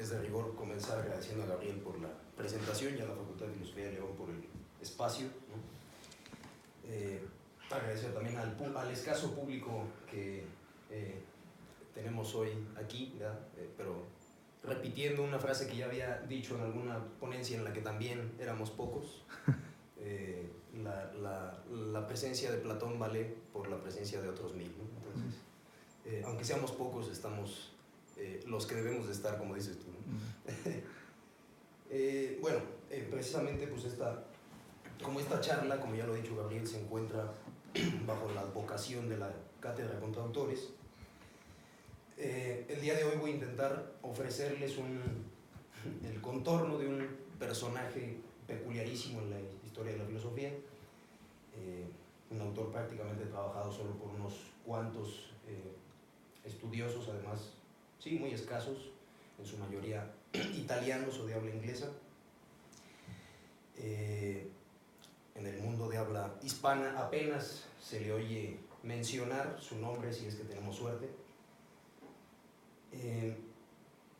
es de rigor comenzar agradeciendo a Gabriel por la presentación y a la Facultad de Filosofía de León por el espacio, ¿no? Agradecer también al escaso público que tenemos hoy aquí, pero repitiendo una frase que ya había dicho en alguna ponencia en la que también éramos pocos, la presencia de Platón vale por la presencia de otros mil, ¿no? Entonces, aunque seamos pocos, estamos los que debemos de estar, como dices tú, ¿no? Bueno, precisamente pues esta charla, como ya lo ha dicho Gabriel, se encuentra bajo la advocación de la Cátedra contra Autores. El día de hoy voy a intentar ofrecerles el contorno de un personaje peculiarísimo en la historia de la filosofía, un autor prácticamente trabajado solo por unos cuantos estudiosos, además, sí, muy escasos, en su mayoría italianos o de habla inglesa. En el mundo de habla hispana apenas se le oye mencionar su nombre, si es que tenemos suerte.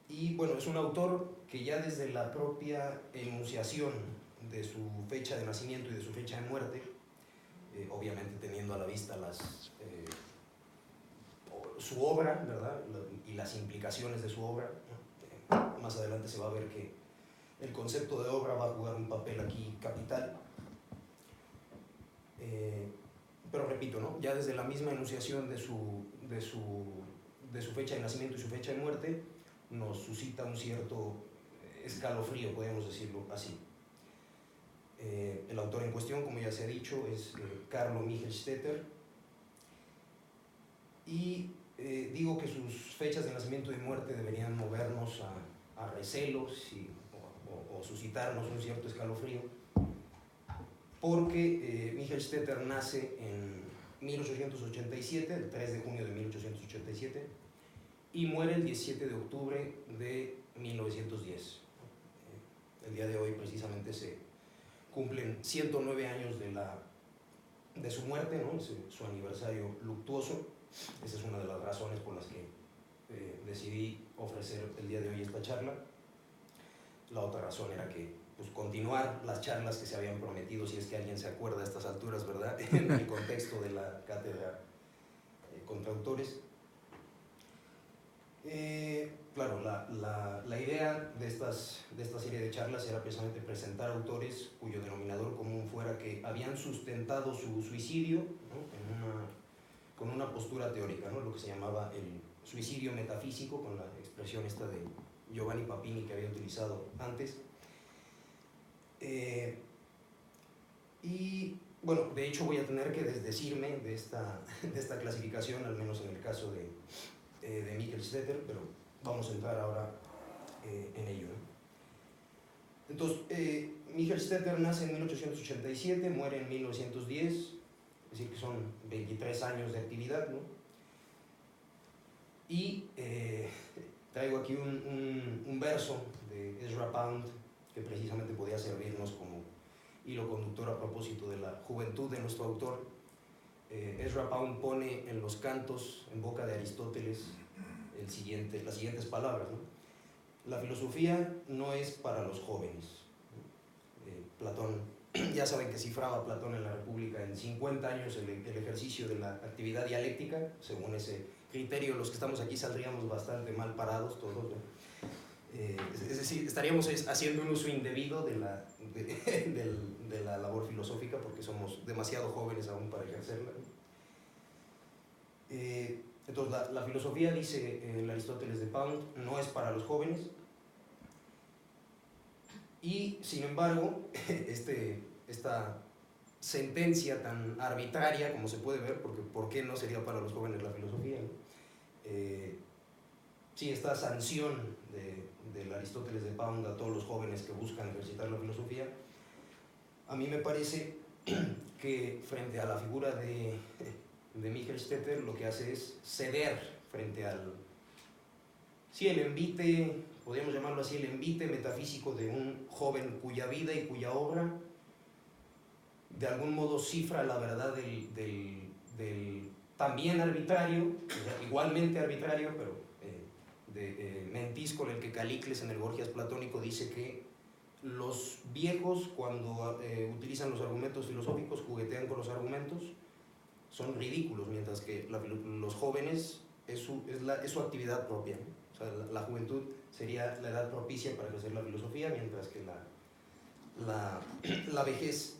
Y bueno, es un autor que ya desde la propia enunciación de su fecha de nacimiento y de su fecha de muerte, obviamente teniendo a la vista su obra, ¿verdad? Y las implicaciones de su obra, ¿no? Más adelante se va a ver que el concepto de obra va a jugar un papel aquí capital. Pero repito, ¿no? Ya desde la misma enunciación de su fecha de nacimiento y su fecha de muerte nos suscita un cierto escalofrío, podemos decirlo así. El autor en cuestión, como ya se ha dicho, es Carlo Michelstädter, y digo que sus fechas de nacimiento y muerte deberían movernos a recelos o suscitarnos un cierto escalofrío, porque Michelstädter nace en 1887, el 3 de junio de 1887, y muere el 17 de octubre de 1910. El día de hoy precisamente se cumplen 109 años de su muerte, ¿no? Su aniversario luctuoso. Esa es una de las razones por las que decidí ofrecer el día de hoy esta charla. La otra razón era que pues, continuar las charlas que se habían prometido, si es que alguien se acuerda a estas alturas, ¿verdad? En el contexto de la cátedra contra autores. Claro, la idea de esta serie de charlas era precisamente presentar autores cuyo denominador común fuera que habían sustentado su suicidio, ¿no? con una postura teórica, ¿no? Lo que se llamaba el suicidio metafísico, con la expresión esta de Giovanni Papini que había utilizado antes. Y bueno, de hecho voy a tener que desdecirme de esta clasificación, al menos en el caso de Michelstädter, pero vamos a entrar ahora en ello, ¿no? Entonces, Michelstädter nace en 1887, muere en 1910, es decir, que son 23 años de actividad, ¿no? Y traigo aquí un verso de Ezra Pound que precisamente podía servirnos como hilo conductor a propósito de la juventud de nuestro autor. Ezra Pound pone en los cantos, en boca de Aristóteles, las siguientes palabras, ¿no? La filosofía no es para los jóvenes. Platón, ya saben que cifraba Platón en la República en 50 años el ejercicio de la actividad dialéctica. Según ese criterio, los que estamos aquí saldríamos bastante mal parados todos, ¿no? Es decir, estaríamos haciendo un uso indebido de la labor filosófica porque somos demasiado jóvenes aún para ejercerla. Entonces la filosofía, dice el Aristóteles de Pound, no es para los jóvenes, y sin embargo esta sentencia tan arbitraria como se puede ver, porque ¿por qué no sería para los jóvenes la filosofía, ¿no? Sí, esta sanción del Aristóteles de Pound a todos los jóvenes que buscan ejercitar la filosofía, a mí me parece que frente a la figura de Michelstädter lo que hace es ceder frente el envite, podríamos llamarlo así, el envite metafísico de un joven cuya vida y cuya obra de algún modo cifra la verdad del también arbitrario, igualmente arbitrario, pero Mentis, con el que Calicles en el Gorgias platónico dice que los viejos, cuando utilizan los argumentos filosóficos, juguetean con los argumentos, son ridículos, mientras que los jóvenes es su actividad propia, ¿no? O sea, la juventud sería la edad propicia para ejercer la filosofía, mientras que la vejez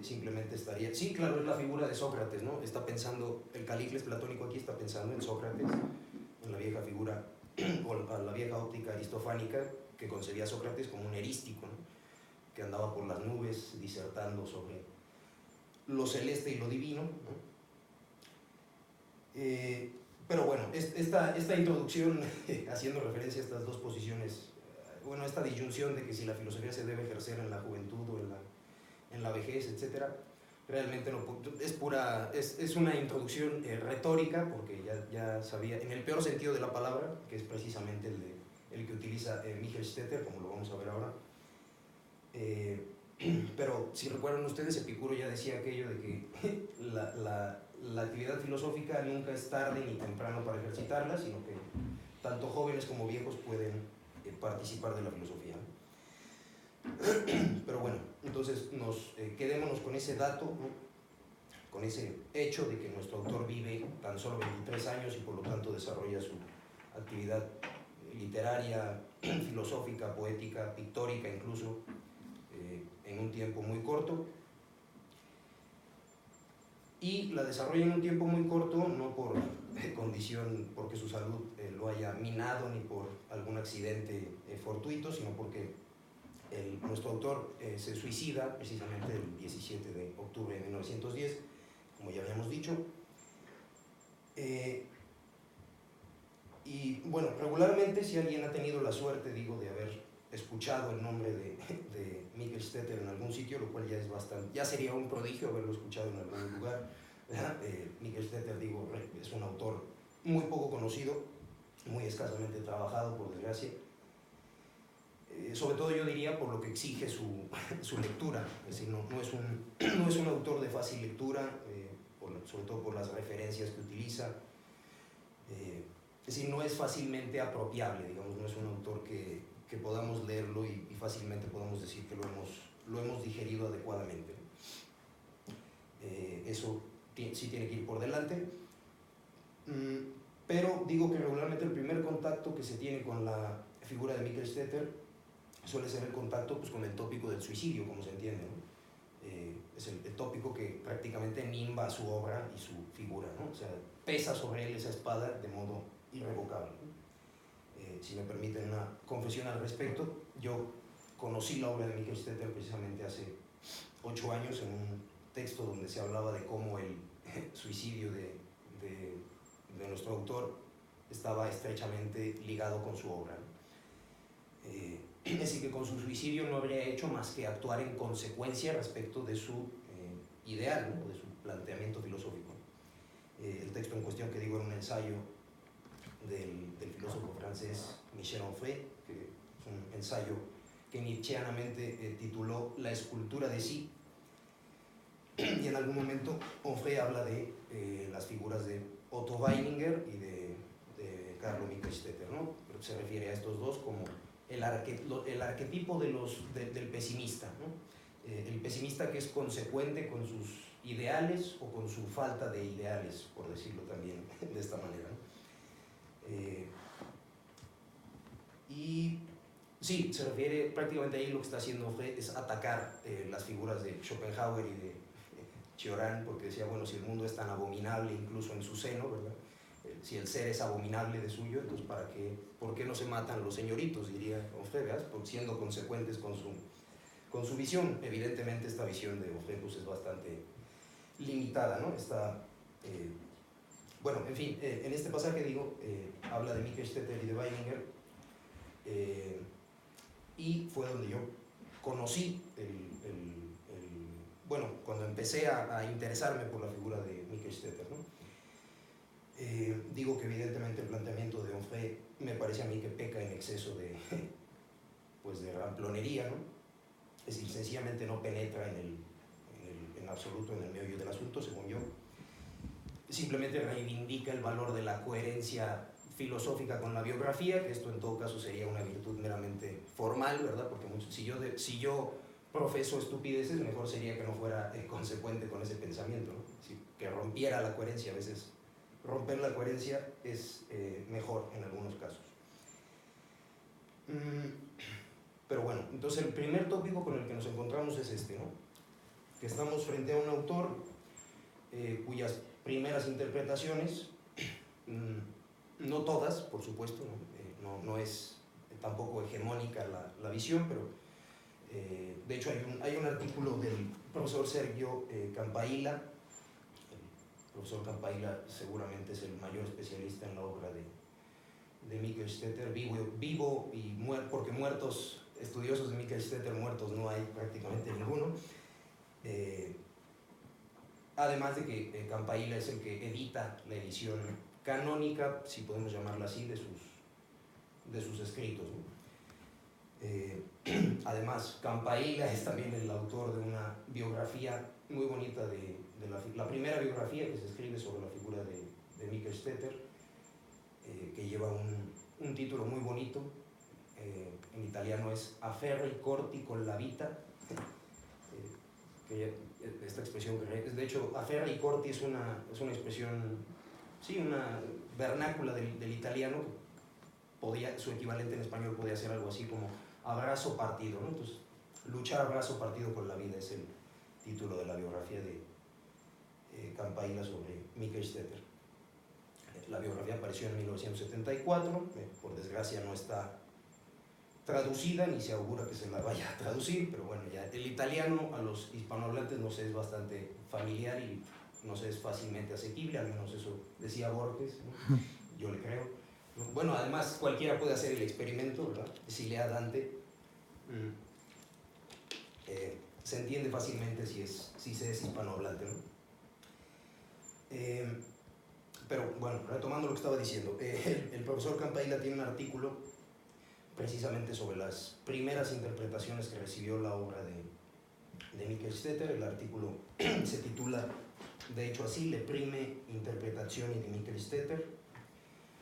simplemente estaría... Sí, claro, es la figura de Sócrates, ¿no? Está pensando, el Calicles platónico aquí está pensando en Sócrates, en la vieja figura, o la vieja óptica aristofánica que concebía a Sócrates como un erístico, ¿no? Que andaba por las nubes disertando sobre lo celeste y lo divino, ¿no? Pero bueno, esta introducción, haciendo referencia a estas dos posiciones, bueno, esta disyunción de que si la filosofía se debe ejercer en la juventud o en la vejez, etc., realmente no, es una introducción retórica, porque ya sabía, en el peor sentido de la palabra, que es precisamente el que utiliza Michel-Stetter, como lo vamos a ver ahora. Pero si recuerdan ustedes, Epicuro ya decía aquello de que la actividad filosófica nunca es tarde ni temprano para ejercitarla, sino que tanto jóvenes como viejos pueden participar de la filosofía. Pero bueno, entonces quedémonos con ese dato, ¿no? Con ese hecho de que nuestro autor vive tan solo 23 años y por lo tanto desarrolla su actividad literaria, filosófica, poética, pictórica incluso, en un tiempo muy corto. Y la desarrolla en un tiempo muy corto, no por condición, porque su salud lo haya minado, ni por algún accidente fortuito, sino porque nuestro autor se suicida precisamente el 17 de octubre de 1910, como ya habíamos dicho. Y bueno, regularmente, si alguien ha tenido la suerte, digo, de haber escuchado el nombre de Michel-Stetter en algún sitio, lo cual ya sería un prodigio haberlo escuchado en algún lugar, Michel-Stetter, digo, es un autor muy poco conocido, muy escasamente trabajado, por desgracia. Sobre todo yo diría por lo que exige su lectura, es decir, no es un autor de fácil lectura, sobre todo por las referencias que utiliza, es decir, no es fácilmente apropiable, digamos, no es un autor que podamos leerlo y fácilmente podamos decir que lo hemos digerido adecuadamente. Eso sí tiene que ir por delante, pero digo que regularmente el primer contacto que se tiene con la figura de Michel-Stetter suele ser el contacto, pues, con el tópico del suicidio, como se entiende, ¿no? Es el tópico que prácticamente nimba su obra y su figura, ¿no? O sea, pesa sobre él esa espada de modo irrevocable, ¿no? Si me permiten una confesión al respecto, yo conocí la obra de Michel-Stetter precisamente hace 8 años en un texto donde se hablaba de cómo el suicidio de nuestro autor estaba estrechamente ligado con su obra, ¿no? Es decir, que con su suicidio no habría hecho más que actuar en consecuencia respecto de su ideal, ¿no? De su planteamiento filosófico. El texto en cuestión, que digo, era un ensayo del filósofo francés Michel Onfray, que es un ensayo que nietzscheanamente tituló La escultura de sí, y en algún momento Onfray habla de las figuras de Otto Weininger y de Carlo Michel-Stetter, ¿no? Pero se refiere a estos dos como el arquetipo del pesimista, ¿no? El pesimista que es consecuente con sus ideales o con su falta de ideales, por decirlo también de esta manera, ¿no? Y sí, se refiere prácticamente ahí, lo que está haciendo es atacar las figuras de Schopenhauer y de Cioran, porque decía, bueno, si el mundo es tan abominable incluso en su seno, ¿verdad? Si el ser es abominable de suyo, entonces ¿por qué no se matan los señoritos? Diría Onfray, siendo consecuentes con su visión. Evidentemente esta visión de Onfray pues, es bastante limitada, ¿no? Bueno, en fin, en este pasaje, digo, habla de Michel-Stetter y de Weininger, y fue donde yo conocí bueno, cuando empecé a interesarme por la figura de Michel-Stetter, ¿no? Digo que evidentemente el planteamiento de Onfray me parece a mí que peca en exceso de ramplonería, ¿no? Es decir, sencillamente no penetra en absoluto en el meollo del asunto, según yo. Simplemente reivindica el valor de la coherencia filosófica con la biografía, que esto en todo caso sería una virtud meramente formal, ¿verdad? Porque si yo profeso estupideces, mejor sería que no fuera consecuente con ese pensamiento, ¿no? Que rompiera la coherencia. A veces romper la coherencia es mejor en algunos casos. Pero bueno, entonces el primer tópico con el que nos encontramos es este, ¿no? Que estamos frente a un autor cuyas primeras interpretaciones, no todas, por supuesto, no es tampoco hegemónica la visión, pero de hecho hay un artículo del profesor Sergio Campailla. El profesor Campailla seguramente es el mayor especialista en la obra de Michael Stetter, vivo y muerto, porque estudiosos de Michael Stetter muertos no hay prácticamente ninguno. Además de que Campailla es el que edita la edición canónica, si podemos llamarla así, de sus escritos, ¿no? Además, Campailla es también el autor de una biografía muy bonita, de la primera biografía que se escribe sobre la figura de Michael Stetter, que lleva un título muy bonito. En italiano es Afferri corti con la vita, esta expresión que de hecho Afferri corti es una expresión, sí, una vernácula del italiano. Su equivalente en español podría ser algo así como abrazo partido, ¿no? Entonces, luchar a brazo partido con la vida es el título de la biografía de Campailla sobre Michael Stetter. La biografía apareció en 1974, por desgracia no está traducida, ni se augura que se la vaya a traducir, pero bueno, ya el italiano a los hispanohablantes nos es bastante familiar y nos es fácilmente asequible, al menos eso decía Borges, ¿no? Yo le creo. Bueno, además cualquiera puede hacer el experimento, ¿verdad? Si lea Dante, se entiende fácilmente si se es hispanohablante, ¿no? Pero bueno, retomando lo que estaba diciendo, el profesor Campailla tiene un artículo precisamente sobre las primeras interpretaciones que recibió la obra de Michael Stetter. El artículo se titula, de hecho así, Le prime interpretazioni di Michael Stetter,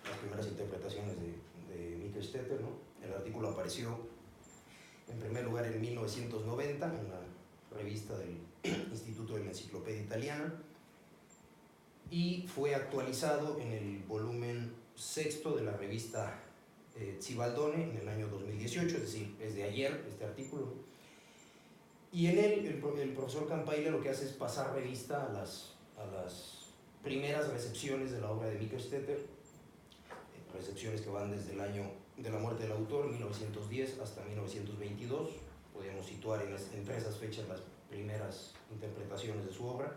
las primeras interpretaciones de Michael Stetter, ¿no? El artículo apareció en primer lugar en 1990 en la revista del Instituto de la Enciclopedia Italiana y fue actualizado en el volumen sexto de la revista Zibaldone en el año 2018, es decir, es de ayer este artículo. Y en él el profesor Campailla lo que hace es pasar revista a las primeras recepciones de la obra de Michael Stetter, recepciones que van desde el año de la muerte del autor, 1910, hasta 1922. Podríamos situar entre esas fechas las primeras interpretaciones de su obra.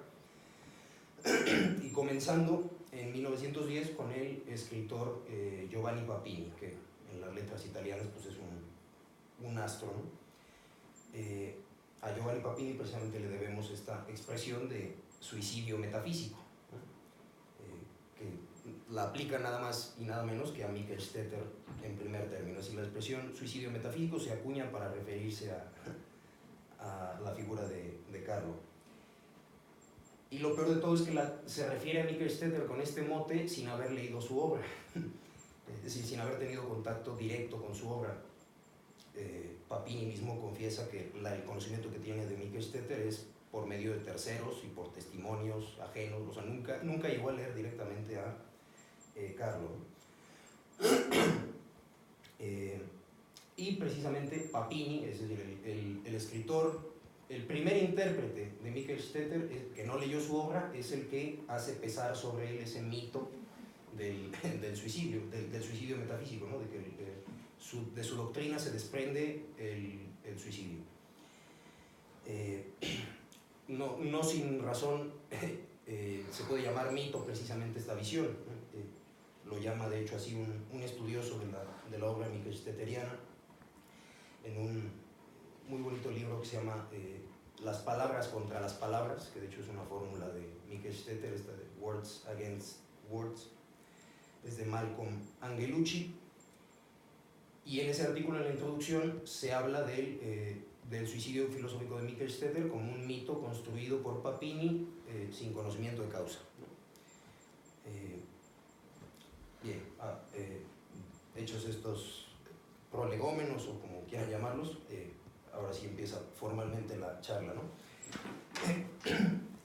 Y comenzando en 1910 con el escritor Giovanni Papini, que en las letras italianas pues es un astro, ¿no? A Giovanni Papini precisamente le debemos esta expresión de suicidio metafísico, ¿no? Que la aplica nada más y nada menos que a Michael Stetter en primer término. Así, la expresión suicidio metafísico se acuña para referirse a la figura de Carlo. Y lo peor de todo es que se refiere a Michael Stetter con este mote sin haber leído su obra, es decir, sin haber tenido contacto directo con su obra. Papini mismo confiesa que el conocimiento que tiene de Michael Stetter es por medio de terceros y por testimonios ajenos, o sea, nunca llegó a leer directamente a Carlo. Y precisamente Papini, es decir, el escritor, el primer intérprete de Michael Stetter, que no leyó su obra, es el que hace pesar sobre él ese mito del suicidio metafísico, ¿no? De que de su doctrina se desprende el suicidio. No sin razón se puede llamar mito precisamente esta visión, ¿no? Lo llama de hecho así un estudioso de la obra Michael Stetteriana en un muy bonito libro que se llama Las palabras contra las palabras, que de hecho es una fórmula de Michael Stetter, esta de Words Against Words, es de Malcolm Angelucci. Y en ese artículo, en la introducción, se habla del suicidio filosófico de Michael Stetter como un mito construido por Papini sin conocimiento de causa, ¿no? Bien, hechos estos prolegómenos o como quieran llamarlos, ahora sí empieza formalmente la charla, ¿no?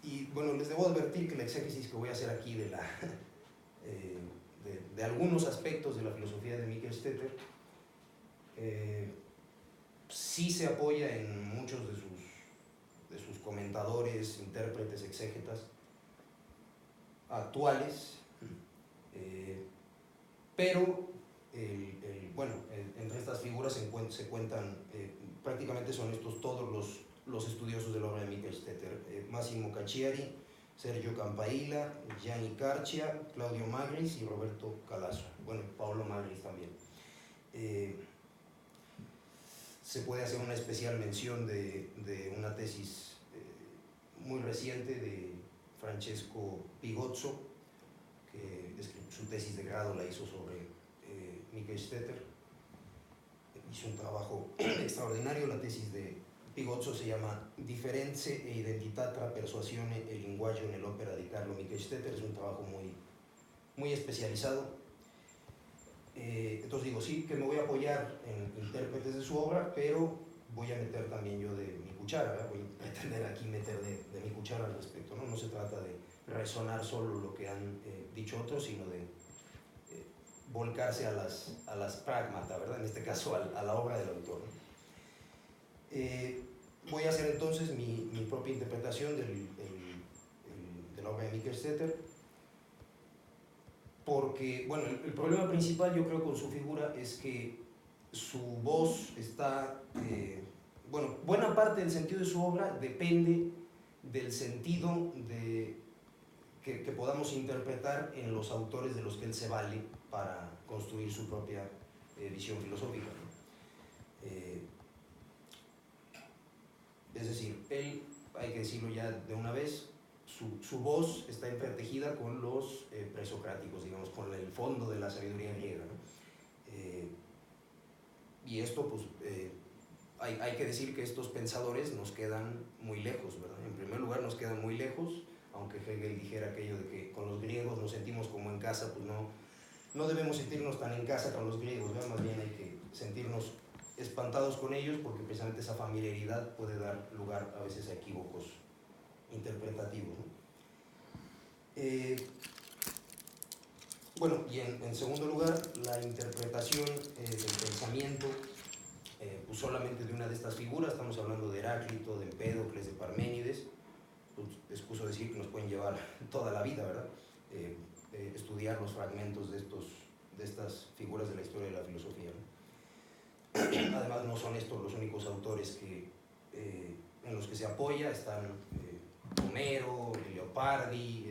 Y bueno, les debo advertir que la exégesis que voy a hacer aquí de algunos aspectos de la filosofía de Mikel Stetter sí se apoya en muchos de sus comentadores, intérpretes, exégetas actuales, pero bueno, entre estas figuras se cuentan, prácticamente son estos todos los estudiosos de la obra de Mikel Stetter: Massimo Cacciari, Sergio Campailla, Gianni Carcia, Claudio Magris y Roberto Calasso, bueno, Paolo Magris también. Se puede hacer una especial mención de una tesis muy reciente de Francesco Pigozzo, que su tesis de grado la hizo sobre Mikel Stetter. Hizo un trabajo extraordinario. La tesis de Pigozzo se llama Differenze e identità tra persuasione e linguaggio nell'opera di Carlo Mikel Stetter. Es un trabajo muy especializado. Entonces digo, sí, que me voy a apoyar en intérpretes de su obra, pero voy a meter también yo de mi cuchara, ¿verdad? Voy a pretender aquí meter de mi cuchara al respecto, ¿no? No se trata de resonar solo lo que han dicho otros, sino de volcarse a las pragmata, ¿verdad? En este caso a la obra del autor, ¿no? Voy a hacer entonces mi propia interpretación de la obra de Mikel Stetter, porque, bueno, el problema principal yo creo con su figura es que su voz está, bueno, buena parte del sentido de su obra depende del sentido que podamos interpretar en los autores de los que él se vale para construir su propia visión filosófica, ¿no? Es decir, él, hay que decirlo ya de una vez, su voz está entretejida con los presocráticos, digamos, con el fondo de la sabiduría griega, ¿no? Y esto, pues, hay que decir que estos pensadores nos quedan muy lejos, ¿verdad? En primer lugar, nos quedan muy lejos, aunque Hegel dijera aquello de que con los griegos nos sentimos como en casa, pues no debemos sentirnos tan en casa con los griegos, ¿verdad? Más bien hay que sentirnos espantados con ellos, porque precisamente esa familiaridad puede dar lugar a veces a equívocos interpretativos, ¿no? Bueno, y en segundo lugar, la interpretación del pensamiento, pues solamente de una de estas figuras. Estamos hablando de Heráclito, de Empédocles, de Parménides. Pues, excuso decir que nos pueden llevar toda la vida, ¿verdad? Estudiar los fragmentos de estas figuras de la historia de la filosofía, ¿no? Además, no son estos los únicos autores en los que se apoya. Están Homero, Leopardi,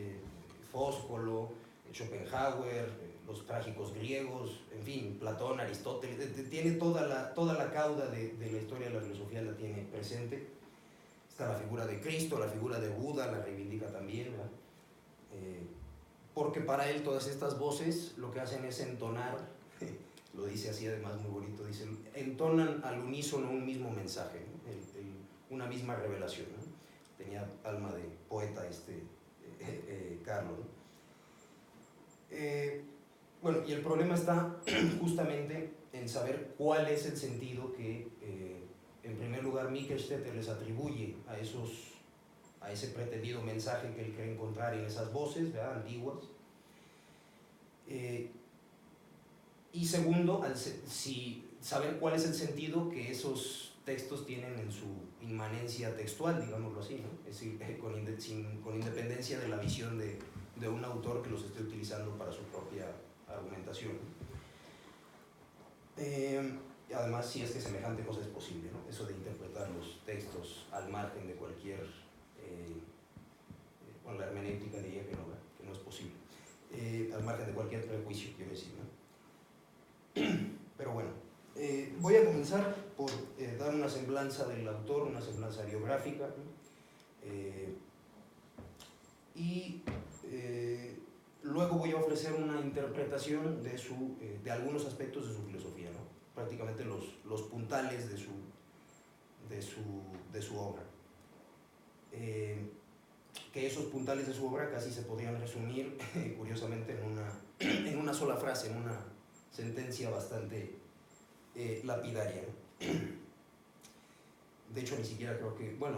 Fóscolo, Schopenhauer, los trágicos griegos, en fin, Platón, Aristóteles. Tiene toda la cauda de la historia de la filosofía, la tiene presente. Está la figura de Cristo, la figura de Buda, la reivindica también, ¿verdad? Porque para él todas estas voces lo que hacen es entonar, lo dice así además muy bonito, dice, entonan al unísono un mismo mensaje, ¿no? Una misma revelación, ¿no? Tenía alma de poeta Carlos, ¿no? Bueno, y el problema está justamente en saber cuál es el sentido que, en primer lugar, Mikel Stetter les atribuye a ese pretendido mensaje que él cree encontrar en esas voces, ¿verdad?, antiguas. Y segundo, saber cuál es el sentido que esos textos tienen en su inmanencia textual, digámoslo así, ¿no? Es decir, con independencia de la visión de un autor que los esté utilizando para su propia argumentación. Y además, si es que semejante cosa es posible, ¿no? Eso de interpretar los textos al margen de cualquier, bueno, la hermenéutica diría que no es posible, al margen de cualquier prejuicio, quiero decir, ¿no? Pero bueno, voy a comenzar por dar una semblanza del autor, una semblanza biográfica, ¿no? Y luego voy a ofrecer una interpretación de algunos aspectos de su filosofía, ¿no? Prácticamente los puntales de su obra. Que esos puntales de su obra casi se podrían resumir, curiosamente, en una sola frase, en una sentencia bastante lapidaria. De hecho, ni siquiera creo que, bueno,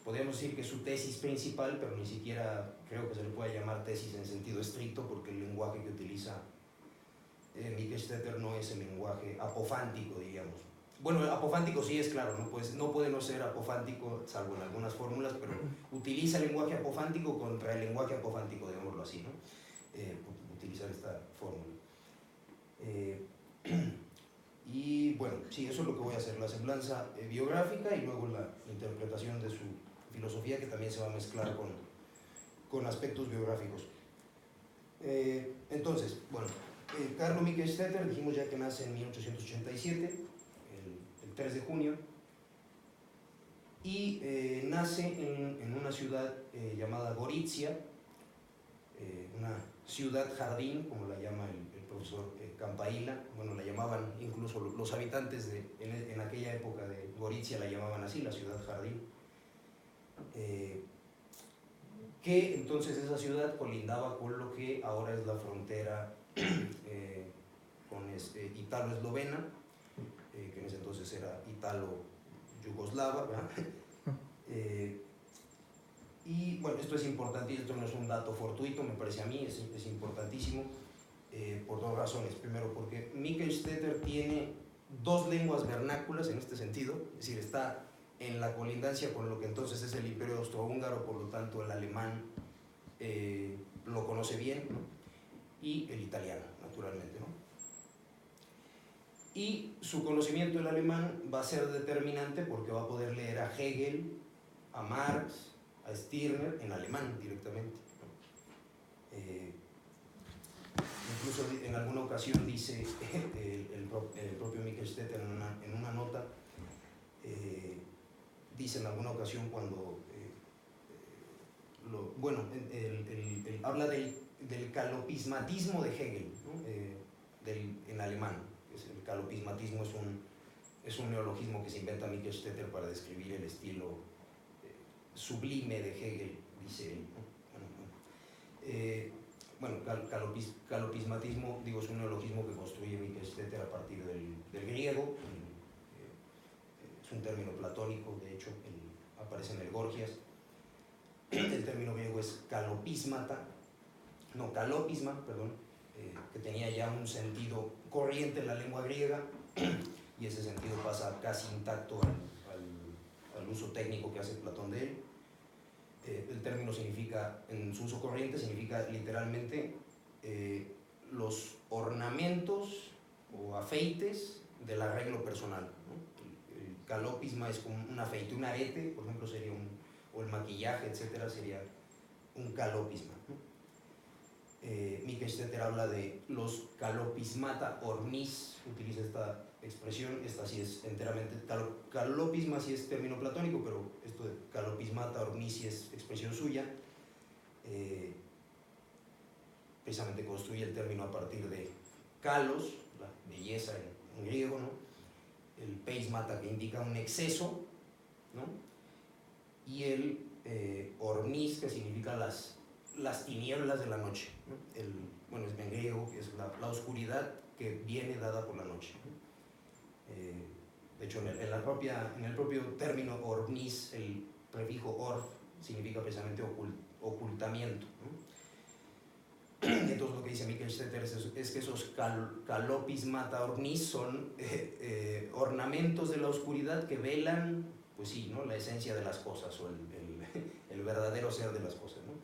podríamos decir que es su tesis principal, pero ni siquiera creo que se le pueda llamar tesis en sentido estricto, porque el lenguaje que utiliza Mikl-Stetter no es el lenguaje apofántico, diríamos. Bueno, apofántico sí es, claro, no puede no ser apofántico, salvo en algunas fórmulas, pero utiliza el lenguaje apofántico contra el lenguaje apofántico, digámoslo así, ¿no? Utilizar esta fórmula. Y bueno, sí, eso es lo que voy a hacer, la semblanza biográfica y luego la interpretación de su filosofía, que también se va a mezclar con aspectos biográficos. Entonces, bueno, Carlo Mikl-Stetter, dijimos ya que nace en 1887, el 3 de junio, y nace en una ciudad llamada Gorizia, una ciudad jardín, como la llama el profesor Campailla. Bueno, la llamaban, incluso los habitantes en aquella época de Gorizia la llamaban así, la ciudad jardín. Que entonces esa ciudad colindaba con lo que ahora es la frontera con italo-eslovena, que en ese entonces era italo-yugoslava, ¿verdad? Y bueno, esto es importante, y esto no es un dato fortuito, me parece a mí, es importantísimo por dos razones. Primero, porque Mikl-Stetter tiene dos lenguas vernáculas en este sentido, es decir, está en la colindancia con lo que entonces es el Imperio Austrohúngaro, por lo tanto el alemán lo conoce bien, ¿no? Y el italiano, naturalmente, ¿no? Y su conocimiento del alemán va a ser determinante porque va a poder leer a Hegel, a Marx, a Stirner en alemán directamente, ¿no? Incluso en alguna ocasión dice el propio Mikl-Stetter en una nota, dice en alguna ocasión cuando habla del calopismatismo de Hegel, ¿no? En alemán. El calopismatismo es un neologismo que se inventa Mikl-Stetter para describir el estilo sublime de Hegel, dice él, ¿no? Bueno, calopismatismo, digo, es un neologismo que construye Mikl-Stetter a partir del griego. Es un término platónico, de hecho, aparece en el Gorgias. El término griego es calopisma, perdón, que tenía ya un sentido corriente en la lengua griega, y ese sentido pasa casi intacto al uso técnico que hace Platón de él. El término significa, en su uso corriente, significa literalmente los ornamentos o afeites del arreglo personal, ¿no? El calopisma es como un afeite, un arete, por ejemplo, sería o el maquillaje, etcétera, sería un calopisma, ¿no? Mikl-Stetter habla de los calopismata ornis, utiliza esta expresión, esta sí es enteramente, calopisma sí es término platónico, pero esto de calopismata ornis sí es expresión suya. Precisamente construye el término a partir de kalos, la belleza en griego, ¿no? El peismata, que indica un exceso, ¿no? Y el ornis, que significa las tinieblas de la noche, ¿no? Bueno, es en griego, que es la oscuridad que viene dada por la noche, ¿no? De hecho, en el propio término ornis, el prefijo orf significa precisamente ocultamiento, ¿no? Entonces lo que dice Mikl-Stetter es que esos calopismata ornis son ornamentos de la oscuridad que velan, pues sí, ¿no? La esencia de las cosas, o el verdadero ser de las cosas, ¿no?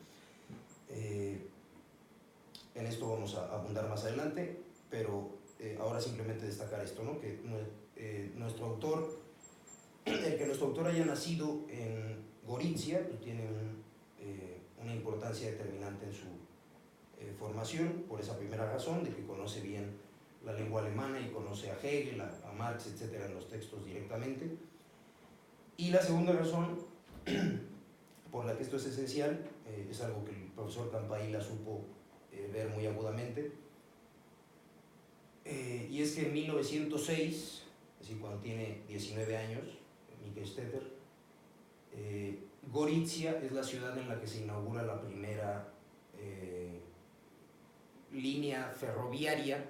En esto vamos a abundar más adelante, pero ahora simplemente destacar esto, ¿no? Que nuestro autor, el que nuestro autor haya nacido en Gorizia, pues tiene una importancia determinante en su formación, por esa primera razón, de que conoce bien la lengua alemana y conoce a Hegel, a Marx, etcétera, en los textos directamente. Y la segunda razón por la que esto es esencial, es algo que el profesor Campailla supo ver muy agudamente, y es que en 1906, es decir, cuando tiene 19 años, Mikl-Stetter, Gorizia es la ciudad en la que se inaugura la primera línea ferroviaria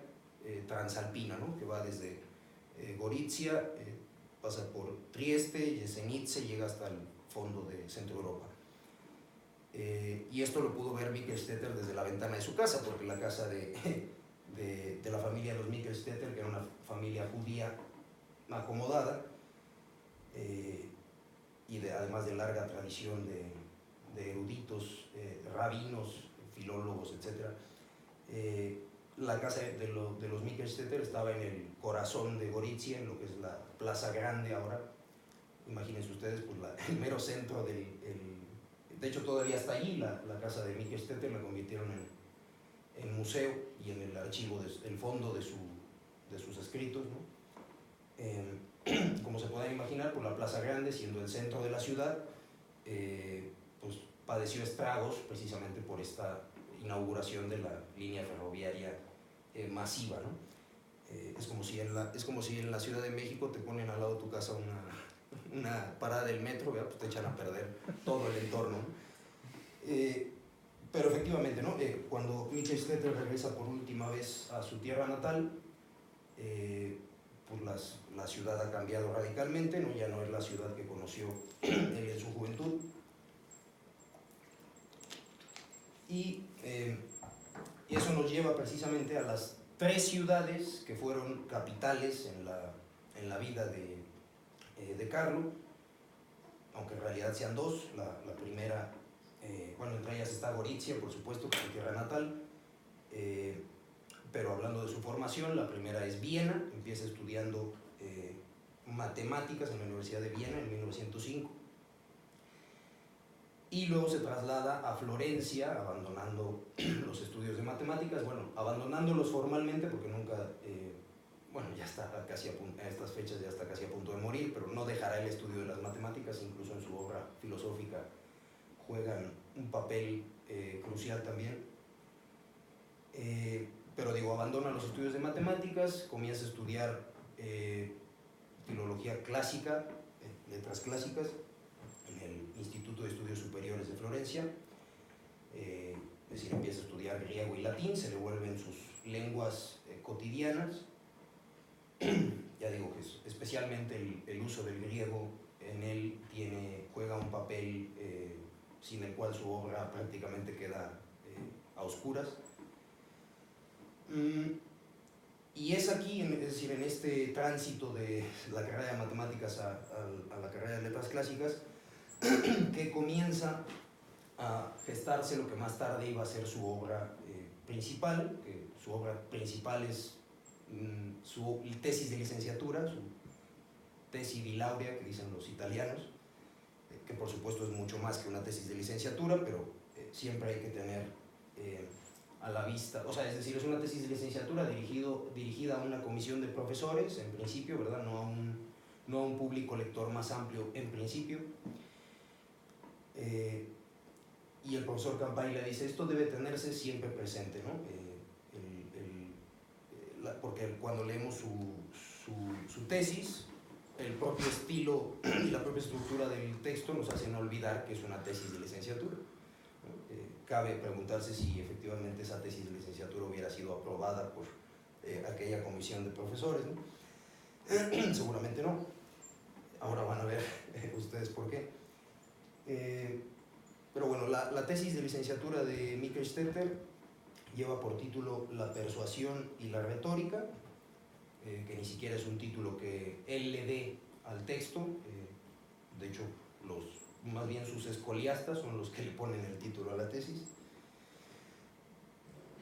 transalpina, ¿no? Que va desde Gorizia, pasa por Trieste, Jesenice, llega hasta el fondo de Centro Europa. Y esto lo pudo ver Mikkelstetter desde la ventana de su casa, porque la casa de la familia de los Mikkelstetter, que era una familia judía acomodada, y además de larga tradición de eruditos, rabinos, filólogos, etc. La casa de los Mikkelstetter estaba en el corazón de Gorizia, en lo que es la Plaza Grande ahora. Imagínense ustedes, pues el mero centro de hecho todavía está allí, la casa de Mikkelstetter la convirtieron en museo y en el archivo, el fondo de sus escritos, ¿no? Como se pueden imaginar, pues la Plaza Grande, siendo el centro de la ciudad, pues padeció estragos precisamente por esta inauguración de la línea ferroviaria masiva, ¿no? Es como si en la Ciudad de México te ponen al lado de tu casa una parada del metro, ¿verdad? Pues te echan a perder todo el entorno, ¿no? Pero efectivamente, ¿no? Cuando Mikkelstetter regresa por última vez a su tierra natal, pues la ciudad ha cambiado radicalmente, ¿no? Ya no es la ciudad que conoció él en su juventud. Y eso nos lleva precisamente a las 3 ciudades que fueron capitales en la vida de Carlo, aunque en realidad sean 2. La primera, bueno, entre ellas está Gorizia, por supuesto, que es su tierra natal, pero hablando de su formación, la primera es Viena. Empieza estudiando matemáticas en la Universidad de Viena en 1905, y luego se traslada a Florencia, abandonando los estudios de matemáticas, bueno, abandonándolos formalmente porque nunca, bueno, ya está casi a estas fechas ya está casi a punto de morir, pero no dejará el estudio de las matemáticas. Incluso en su obra filosófica juegan un papel crucial también. Pero digo, abandona los estudios de matemáticas, comienza a estudiar filología clásica, letras clásicas, en el Instituto de Estudios Superiores de Florencia. Es decir, empieza a estudiar griego y latín, se le vuelven sus lenguas cotidianas. Ya digo que especialmente el uso del griego en él juega un papel sin el cual su obra prácticamente queda a oscuras. Y es aquí, es decir, en este tránsito de la carrera de matemáticas a la carrera de letras clásicas, que comienza a gestarse lo que más tarde iba a ser su obra principal, que su obra principal es su tesis de licenciatura, su tesis di laurea, que dicen los italianos, que por supuesto es mucho más que una tesis de licenciatura, pero siempre hay que tener a la vista, o sea, es decir, es una tesis de licenciatura dirigida a una comisión de profesores, en principio, ¿verdad? No a un público lector más amplio, en principio. Y el profesor Campailla dice, esto debe tenerse siempre presente, ¿no? Porque cuando leemos su tesis, el propio estilo y la propia estructura del texto nos hacen olvidar que es una tesis de licenciatura. Cabe preguntarse si efectivamente esa tesis de licenciatura hubiera sido aprobada por aquella comisión de profesores, ¿no? Seguramente no. Ahora van a ver ustedes por qué. Pero bueno, la tesis de licenciatura de Mikkelstetter lleva por título La persuasión y la retórica, que ni siquiera es un título que él le dé al texto. De hecho, más bien sus escoliastas son los que le ponen el título a la tesis.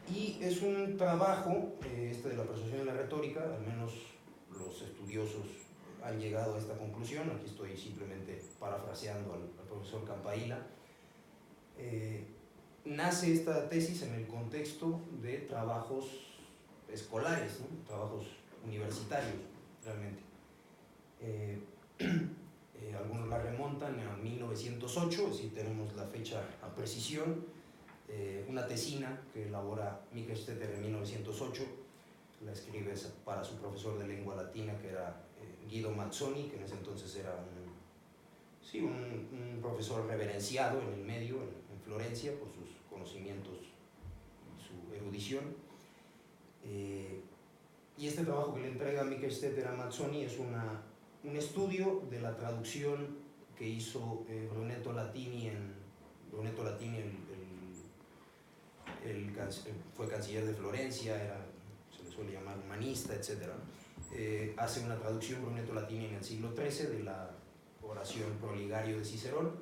Y es un trabajo, de la persuasión y la retórica, al menos los estudiosos han llegado a esta conclusión. Aquí estoy simplemente parafraseando al profesor Campailla. Nace esta tesis en el contexto de trabajos escolares, ¿no? Trabajos universitarios, realmente. Algunos la remontan a 1908, es decir, tenemos la fecha a precisión. Una tesina que elabora Mikkelstetter en 1908, la escribe para su profesor de lengua latina, que era Guido Mazzoni, que en ese entonces era un profesor reverenciado en el medio, en Florencia, por sus conocimientos y su erudición. Y este trabajo que le entrega Mikkelstetter a Mazzoni es un estudio de la traducción que hizo Brunetto Latini. Brunetto Latini fue canciller de Florencia, se le suele llamar humanista, etc. Hace una traducción Brunetto Latini en el siglo XIII de la oración Proligario de Cicerón,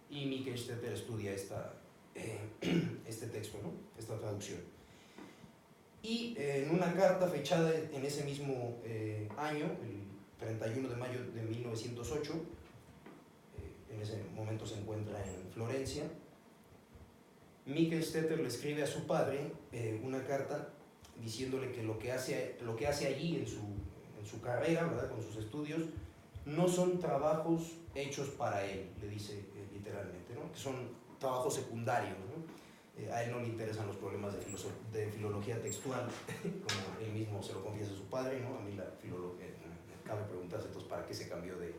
y Mikkelstetter estudia este texto, ¿no? Esta traducción. Y en una carta fechada en ese mismo año, el 31 de mayo de 1908, en ese momento se encuentra en Florencia, Mikkelstetter le escribe a su padre una carta diciéndole que lo que hace allí en su carrera, ¿verdad?, con sus estudios, no son trabajos hechos para él, le dice literalmente, ¿no?, que son trabajos secundarios, ¿no? A él no le interesan los problemas de filología textual, como él mismo se lo confiesa a su padre, ¿no? A mí la filología, me cabe preguntarse entonces para qué se cambió de...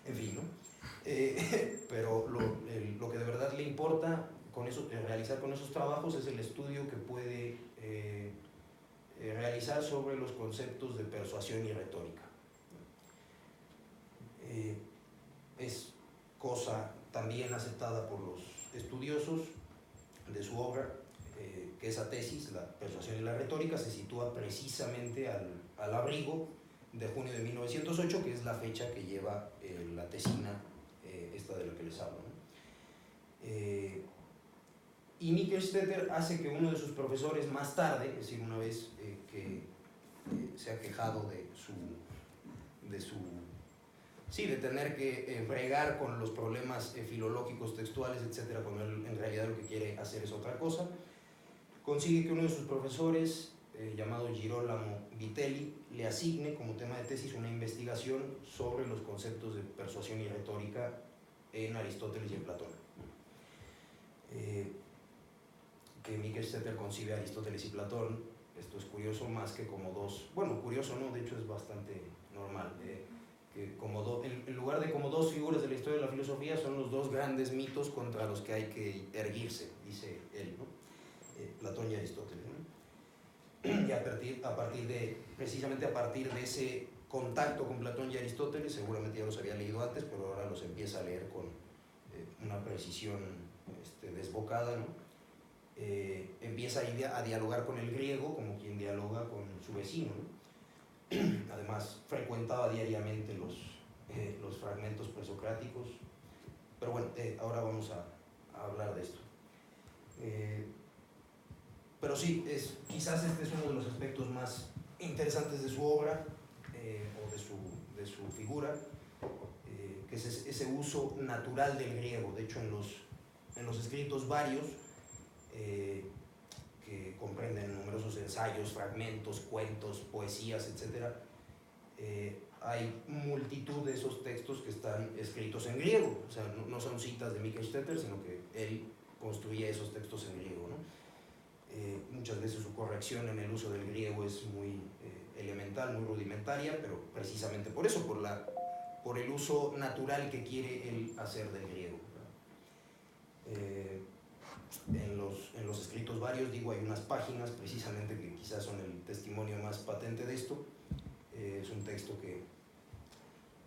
En fin, ¿no? Pero lo que de verdad le importa realizar con esos trabajos es el estudio que puede realizar sobre los conceptos de persuasión y retórica. Es cosa también aceptada por los estudiosos de su obra, que esa tesis, la persuasión y la retórica, se sitúa precisamente al abrigo de junio de 1908, que es la fecha que lleva la tesina esta de la que les hablo, ¿no? Y Mikkelstetter hace que uno de sus profesores más tarde, es decir, una vez que se ha quejado de tener que bregar con los problemas filológicos, textuales, etc., cuando él en realidad lo que quiere hacer es otra cosa, consigue que uno de sus profesores, llamado Girolamo Vitelli, le asigne como tema de tesis una investigación sobre los conceptos de persuasión y retórica en Aristóteles y en Platón. Que Mikkelstetter concibe a Aristóteles y Platón, esto es curioso, más que como dos, bueno, curioso no, de hecho es bastante normal, que en lugar de como dos figuras de la historia de la filosofía, son los dos grandes mitos contra los que hay que erguirse, dice él, ¿no? Platón y Aristóteles, ¿no? Y precisamente a partir de ese contacto con Platón y Aristóteles, seguramente ya los había leído antes, pero ahora los empieza a leer con una precisión desbocada, ¿no? Empieza a dialogar con el griego como quien dialoga con su vecino, ¿no? Además, frecuentaba diariamente los fragmentos presocráticos, pero bueno, ahora vamos a hablar de esto. Pero sí, quizás este es uno de los aspectos más interesantes de su obra, o de su figura, que es ese uso natural del griego. De hecho, en los escritos varios, que comprenden numerosos ensayos, fragmentos, cuentos, poesías, etc., hay multitud de esos textos que están escritos en griego. O sea, no son citas de Mikkelstetter, sino que él construía esos textos en griego, ¿no? Muchas veces su corrección en el uso del griego es muy elemental, muy rudimentaria, pero precisamente por eso, por el uso natural que quiere él hacer del griego. En los escritos varios, digo, hay unas páginas precisamente que quizás son el testimonio más patente de esto. Es un texto que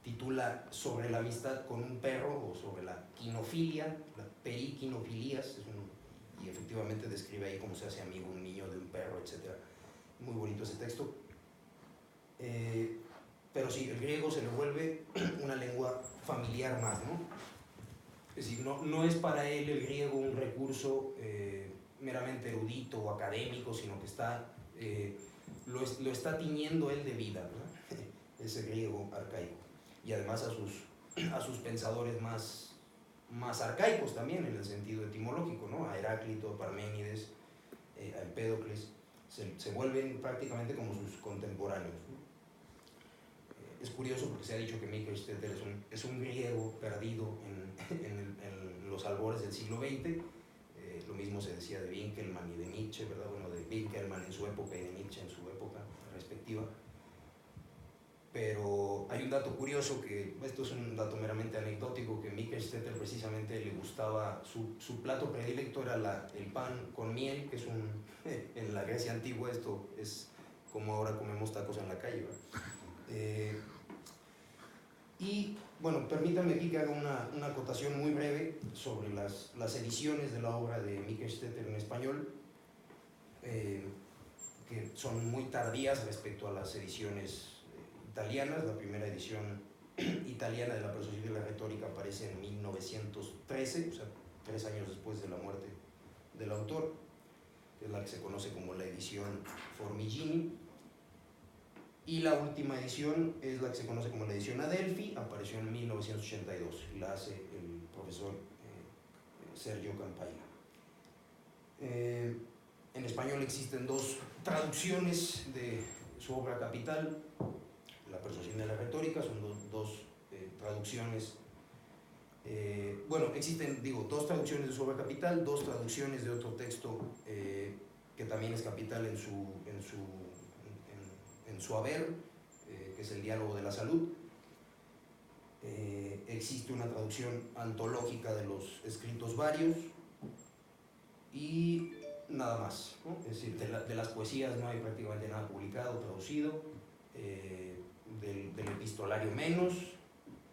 titula Sobre la amistad con un perro, o sobre la quinofilia, la periquinofilias, y efectivamente describe ahí cómo se hace amigo un niño de un perro, etc. Muy bonito ese texto. Pero sí, el griego se le vuelve una lengua familiar más, ¿no? Es decir, no es para él el griego un recurso meramente erudito o académico, sino que lo está tiñendo él de vida, ¿verdad? Ese griego arcaico. Y además a sus pensadores más arcaicos también, en el sentido etimológico, ¿no? A Heráclito, a Parménides, a Empédocles, se vuelven prácticamente como sus contemporáneos, ¿no? Es curioso porque se ha dicho que Mikkelstetter es un griego perdido en los albores del siglo XX. Lo mismo se decía de Winckelmann y de Nietzsche, ¿verdad? Bueno, de Winckelmann en su época y de Nietzsche en su época respectiva. pero hay un dato curioso, que esto es un dato meramente anecdótico, que Michael Stetter precisamente le gustaba, su plato predilecto era el pan con miel, que es en la Grecia antigua esto es como ahora comemos tacos en la calle, ¿verdad? Y bueno, permítanme aquí que haga una acotación muy breve sobre las ediciones de la obra de Michael Stetter en español, que son muy tardías respecto a las ediciones italianas. La primera edición italiana de la persuasión de la retórica aparece en 1913, o sea, 3 años después de la muerte del autor, que es la que se conoce como la edición Formigini. Y la última edición es la que se conoce como la edición Adelphi, apareció en 1982 y la hace el profesor Sergio Campailla. En español existen 2 traducciones de su obra capital, La persuasión de la retórica, son dos traducciones. Bueno, existen, 2 traducciones de su obra capital, 2 traducciones de otro texto que también es capital en su haber, que es el Diálogo de la Salud. Existe una traducción antológica de los escritos varios y nada más, ¿no? Es decir, de las poesías no hay prácticamente nada publicado, traducido, del epistolario menos,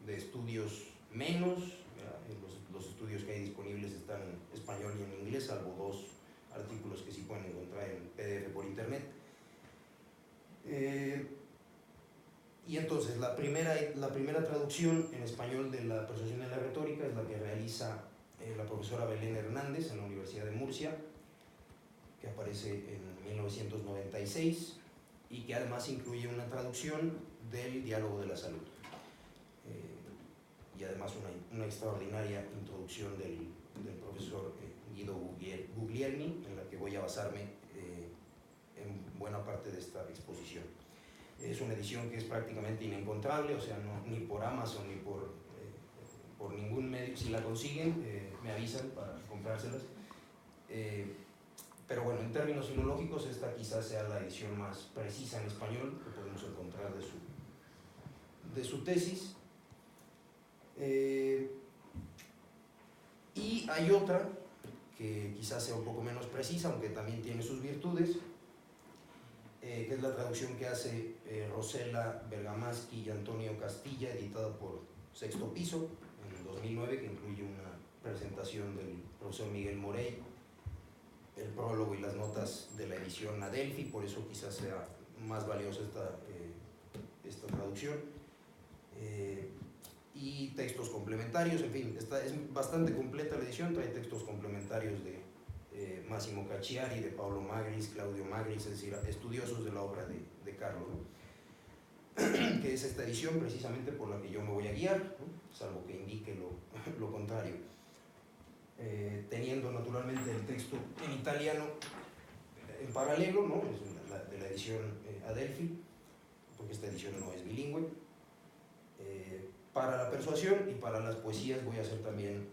de estudios menos. Los estudios que hay disponibles están en español y en inglés, salvo 2 artículos que sí pueden encontrar en PDF por internet. Y entonces la primera traducción en español de la persuasión de la retórica es la que realiza la profesora Belén Hernández en la Universidad de Murcia, que aparece en 1996 y que además incluye una traducción del Diálogo de la Salud, y además una extraordinaria introducción del profesor Guido Guglielmi, en la que voy a basarme en buena parte de esta exposición. Es una edición que es prácticamente inencontrable, o sea, ni por Amazon ni por ningún medio. Si la consiguen, me avisan para comprárselas. Pero bueno, en términos filológicos, esta quizás sea la edición más precisa en español que podemos encontrar de su tesis. Y hay otra que quizás sea un poco menos precisa, aunque también tiene sus virtudes, que es la traducción que hace Rosela Bergamaschi y Antonio Castilla, editada por Sexto Piso en 2009, que incluye una presentación del profesor Miguel Morey, el prólogo y las notas de la edición Adelphi, por eso quizás sea más valiosa esta traducción, y textos complementarios. En fin, es bastante completa la edición, trae textos complementarios de Massimo Cacciari, de Paolo Magris, Claudio Magris, es decir, estudiosos de la obra de Carlo, ¿no? Que es esta edición precisamente por la que yo me voy a guiar, ¿no? Salvo que indique lo contrario. Teniendo naturalmente el texto en italiano en paralelo, ¿no? Es de la edición Adelphi, porque esta edición no es bilingüe. Para la persuasión y para las poesías voy a hacer también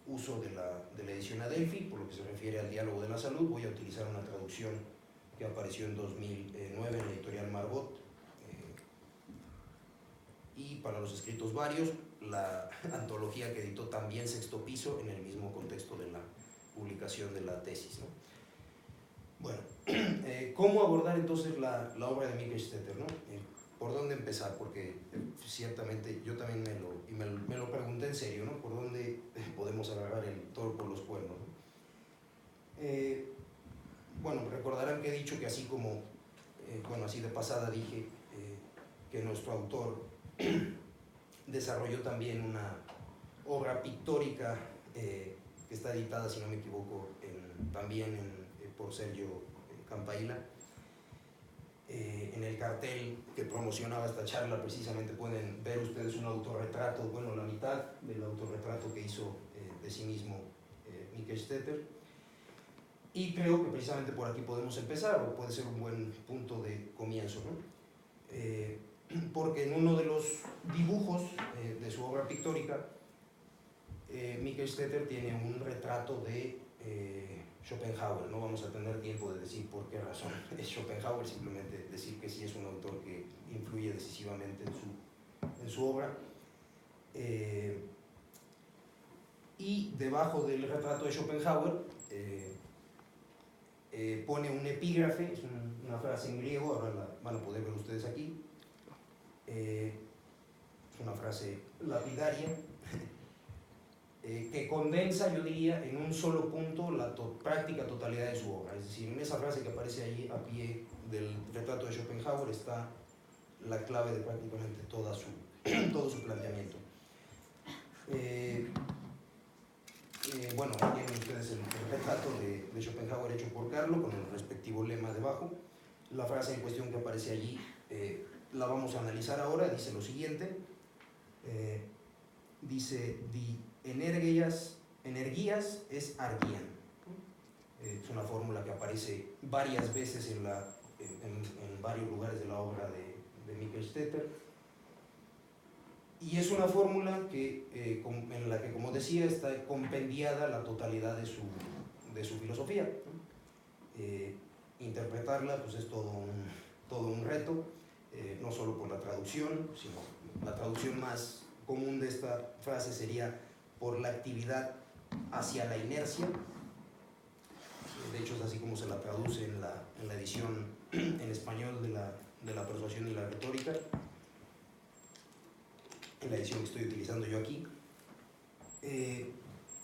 uso de la edición Adelphi. Por lo que se refiere al Diálogo de la Salud, voy a utilizar una traducción que apareció en 2009 en la editorial Marbot. Y para los escritos varios, la antología que editó también Sexto Piso en el mismo contexto de la publicación de la tesis, ¿no? Bueno, ¿cómo abordar entonces la obra de Michael Stetter, ¿no? ¿Por dónde empezar? Porque ciertamente yo también me lo pregunté en serio, ¿no? ¿Por dónde podemos agarrar el toro por los cuernos, ¿no? Bueno, recordarán que he dicho que así como, bueno, así de pasada dije que nuestro autor desarrolló también una obra pictórica que está editada, si no me equivoco, también por Sergio Campailla. En el cartel que promocionaba esta charla precisamente pueden ver ustedes un autorretrato, bueno, la mitad del autorretrato que hizo de sí mismo Michael Stetter, y creo que precisamente por aquí podemos empezar, o puede ser un buen punto de comienzo, ¿no? Porque en uno de los dibujos de su obra pictórica, Michael Stetter tiene un retrato de Schopenhauer. No vamos a tener tiempo de decir por qué razón es Schopenhauer, simplemente decir que sí es un autor que influye decisivamente en su obra. Y debajo del retrato de Schopenhauer pone un epígrafe, es una frase en griego, ahora la van a poder ver ustedes aquí. Es una frase lapidaria que condensa, yo diría, en un solo punto la práctica totalidad de su obra. Es decir, en esa frase que aparece ahí a pie del retrato de Schopenhauer está la clave de prácticamente todo su planteamiento. Bueno, ahí tienen ustedes el retrato de Schopenhauer hecho por Carlo, con el respectivo lema debajo. La frase en cuestión que aparece allí la vamos a analizar ahora. Dice lo siguiente. Dice, di energías es argian. Es una fórmula que aparece varias veces en varios lugares de la obra de Michael Stetter. Y es una fórmula en la que, como decía, está compendiada la totalidad de su filosofía. Interpretarla pues, es todo un reto, no solo por la traducción, sino la traducción más común de esta frase sería por la actividad hacia la inercia. De hecho, es así como se la traduce en la edición en español de la persuasión y la retórica, en la edición que estoy utilizando yo aquí.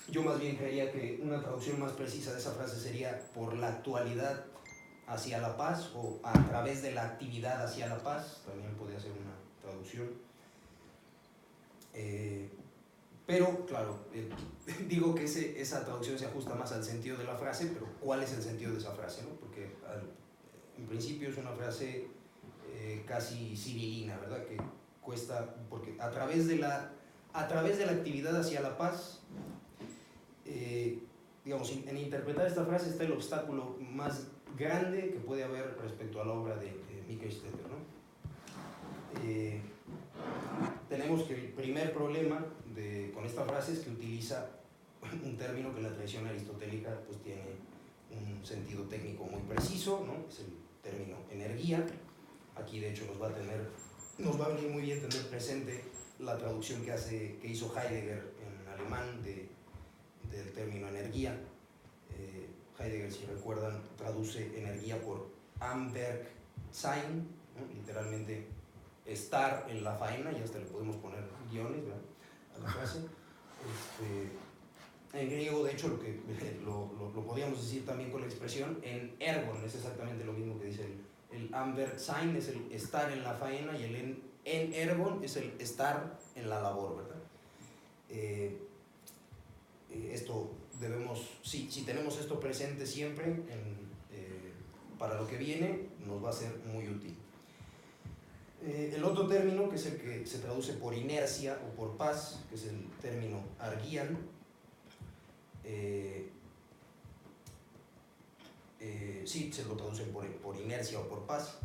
Yo más bien creería que una traducción más precisa de esa frase sería por la actualidad hacia la paz, o a través de la actividad hacia la paz, también podría ser una traducción. Pero, claro, digo que esa traducción se ajusta más al sentido de la frase, pero ¿cuál es el sentido de esa frase, no? Porque en principio es una frase casi civilina, ¿verdad? Que cuesta, porque a través de la actividad hacia la paz, digamos, en interpretar esta frase está el obstáculo más grande que puede haber respecto a la obra de Michael Stetter, ¿no? Tenemos que el primer problema con esta frase es que utiliza un término que en la tradición aristotélica pues tiene un sentido técnico muy preciso, ¿no? Es el término energía. Aquí de hecho nos va a venir muy bien tener presente la traducción que hizo Heidegger en alemán del término energía. Heidegger, si recuerdan, traduce energía por am Werk sein, ¿no? Literalmente estar en la faena, y hasta le podemos poner guiones, ¿verdad?, a la frase. En griego, de hecho, lo podríamos decir también con la expresión en ergon, es exactamente lo mismo que dice el am Werk sein, es el estar en la faena, y el en ergon es el estar en la labor, ¿verdad? Esto debemos, si tenemos esto presente siempre para lo que viene, nos va a ser muy útil. El otro término, que es el que se traduce por inercia o por paz, que es el término argian, sí, se lo traducen por inercia o por paz.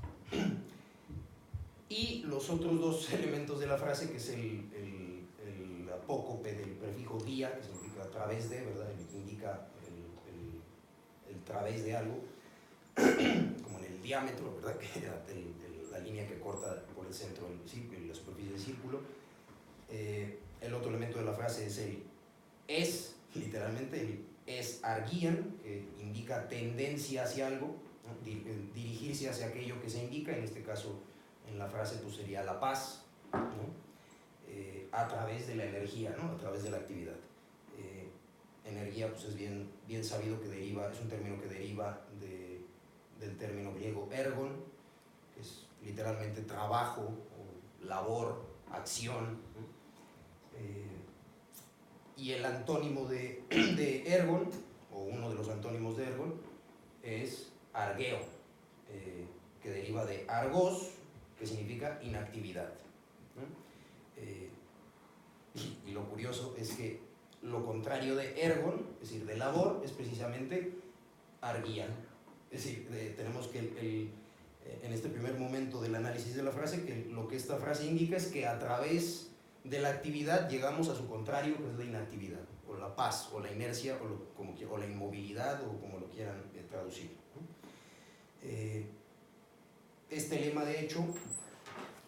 Y los otros dos elementos de la frase, que es el apócope del prefijo dia, que significa a través de, ¿verdad?, indica el través de algo, como en el diámetro, ¿verdad?, que era la línea que corta por el centro del círculo y la superficie del círculo. El otro elemento de la frase es el es, literalmente, el es argian, que indica tendencia hacia algo, ¿no?, dirigirse hacia aquello que se indica. En este caso, en la frase pues sería la paz, ¿no?, a través de la energía, ¿no?, a través de la actividad. Energía pues es bien sabido que es un término que deriva del término griego ergon, que es literalmente trabajo, o labor, acción, ¿no? Y el antónimo de ergon, o uno de los antónimos de ergon, es argeo, que deriva de argos, que significa inactividad, ¿no? Y lo curioso es que lo contrario de ergon, es decir, de labor, es precisamente argian. Es decir, tenemos que en este primer momento del análisis de la frase, que lo que esta frase indica es que a través de la actividad llegamos a su contrario, que es la inactividad, o la paz, o la inercia, o la inmovilidad, o como lo quieran traducir, ¿no? Este lema, de hecho,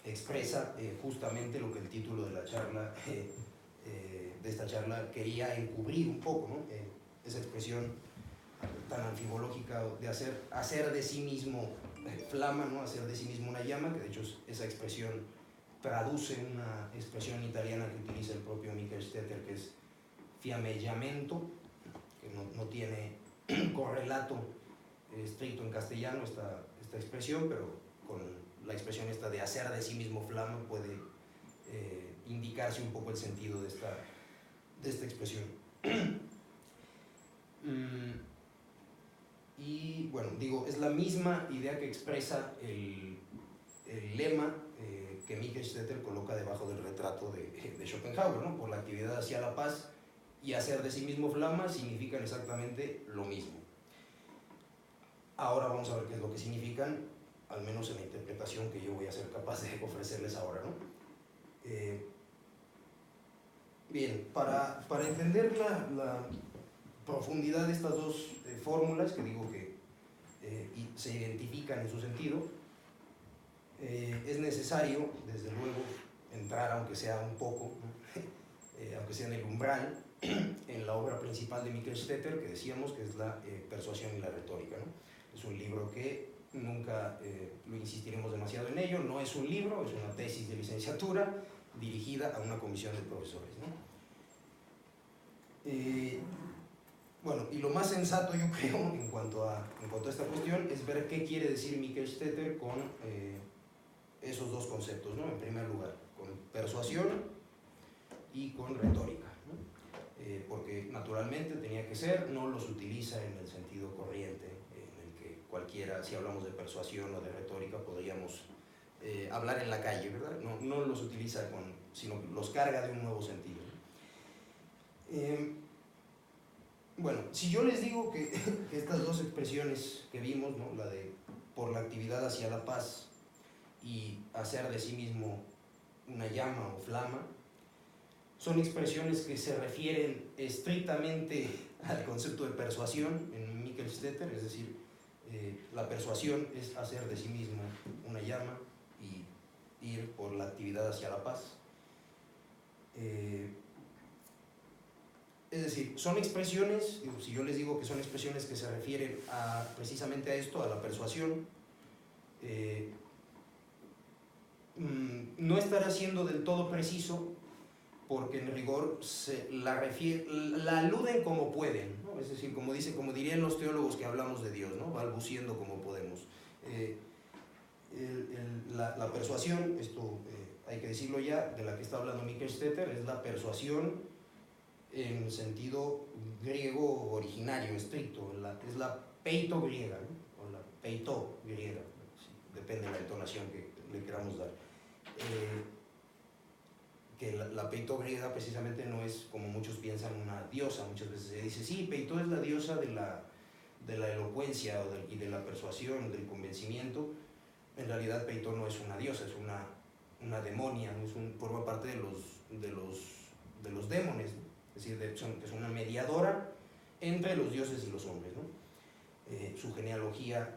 expresa justamente lo que el título de la charla, de esta charla, quería encubrir un poco, ¿no? Esa expresión tan anfibológica de hacer de sí mismo flama, ¿no? Hacer de sí mismo una llama, que de hecho esa expresión traduce una expresión italiana que utiliza el propio Michael Stetter, que es fiammeggiamento, que no tiene correlato estricto en castellano esta expresión, pero con la expresión esta de hacer de sí mismo flama puede indicarse un poco el sentido de esta expresión. Y bueno, digo, es la misma idea que expresa el lema que Michael Stetter coloca debajo del retrato de Schopenhauer, ¿no? Por la actividad hacia la paz y hacer de sí mismo flama significan exactamente lo mismo. Ahora vamos a ver qué es lo que significan, al menos en la interpretación que yo voy a ser capaz de ofrecerles ahora, ¿no? Bien, para entender la profundidad de estas dos fórmulas, que digo que se identifican en su sentido, es necesario, desde luego, entrar, aunque sea un poco, ¿no? Aunque sea en el umbral, en la obra principal de Michael Stetter, que decíamos que es la persuasión y la retórica, ¿no? Es un libro que nunca lo insistiremos demasiado en ello, no es un libro, es una tesis de licenciatura dirigida a una comisión de profesores, ¿no? Bueno, y lo más sensato, yo creo, en cuanto a esta cuestión, es ver qué quiere decir Michael Stetter con esos dos conceptos, ¿no? En primer lugar, con persuasión y con retórica, ¿no? Porque naturalmente tenía que ser, no los utiliza en el sentido corriente, en el que cualquiera, si hablamos de persuasión o de retórica, podríamos hablar en la calle, ¿verdad? No los utiliza sino los carga de un nuevo sentido. Bueno, si yo les digo que estas dos expresiones que vimos, ¿no? La de por la actividad hacia la paz y hacer de sí mismo una llama o flama, son expresiones que se refieren estrictamente al concepto de persuasión en Michael Stetter, es decir, la persuasión es hacer de sí mismo una llama y ir por la actividad hacia la paz. Es decir, son expresiones, si yo les digo que son expresiones que se refieren precisamente a esto, a la persuasión, no estará siendo del todo preciso, porque en rigor la aluden como pueden, ¿no? Es decir, como dirían los teólogos que hablamos de Dios, ¿no? Balbuciendo como podemos. La persuasión, esto hay que decirlo ya, de la que está hablando Michael Stetter, es la persuasión en sentido griego originario, estricto, es la peito griega, ¿no? O la peito griega, depende de la entonación que le queramos dar. Que la peito griega precisamente no es, como muchos piensan, una diosa. Muchas veces se dice, sí, Peito es la diosa de la elocuencia y de la persuasión, del convencimiento. En realidad Peito no es una diosa, es una demonia, forma parte de los démones, ¿no? Es decir, es una mediadora entre los dioses y los hombres, ¿no? Su genealogía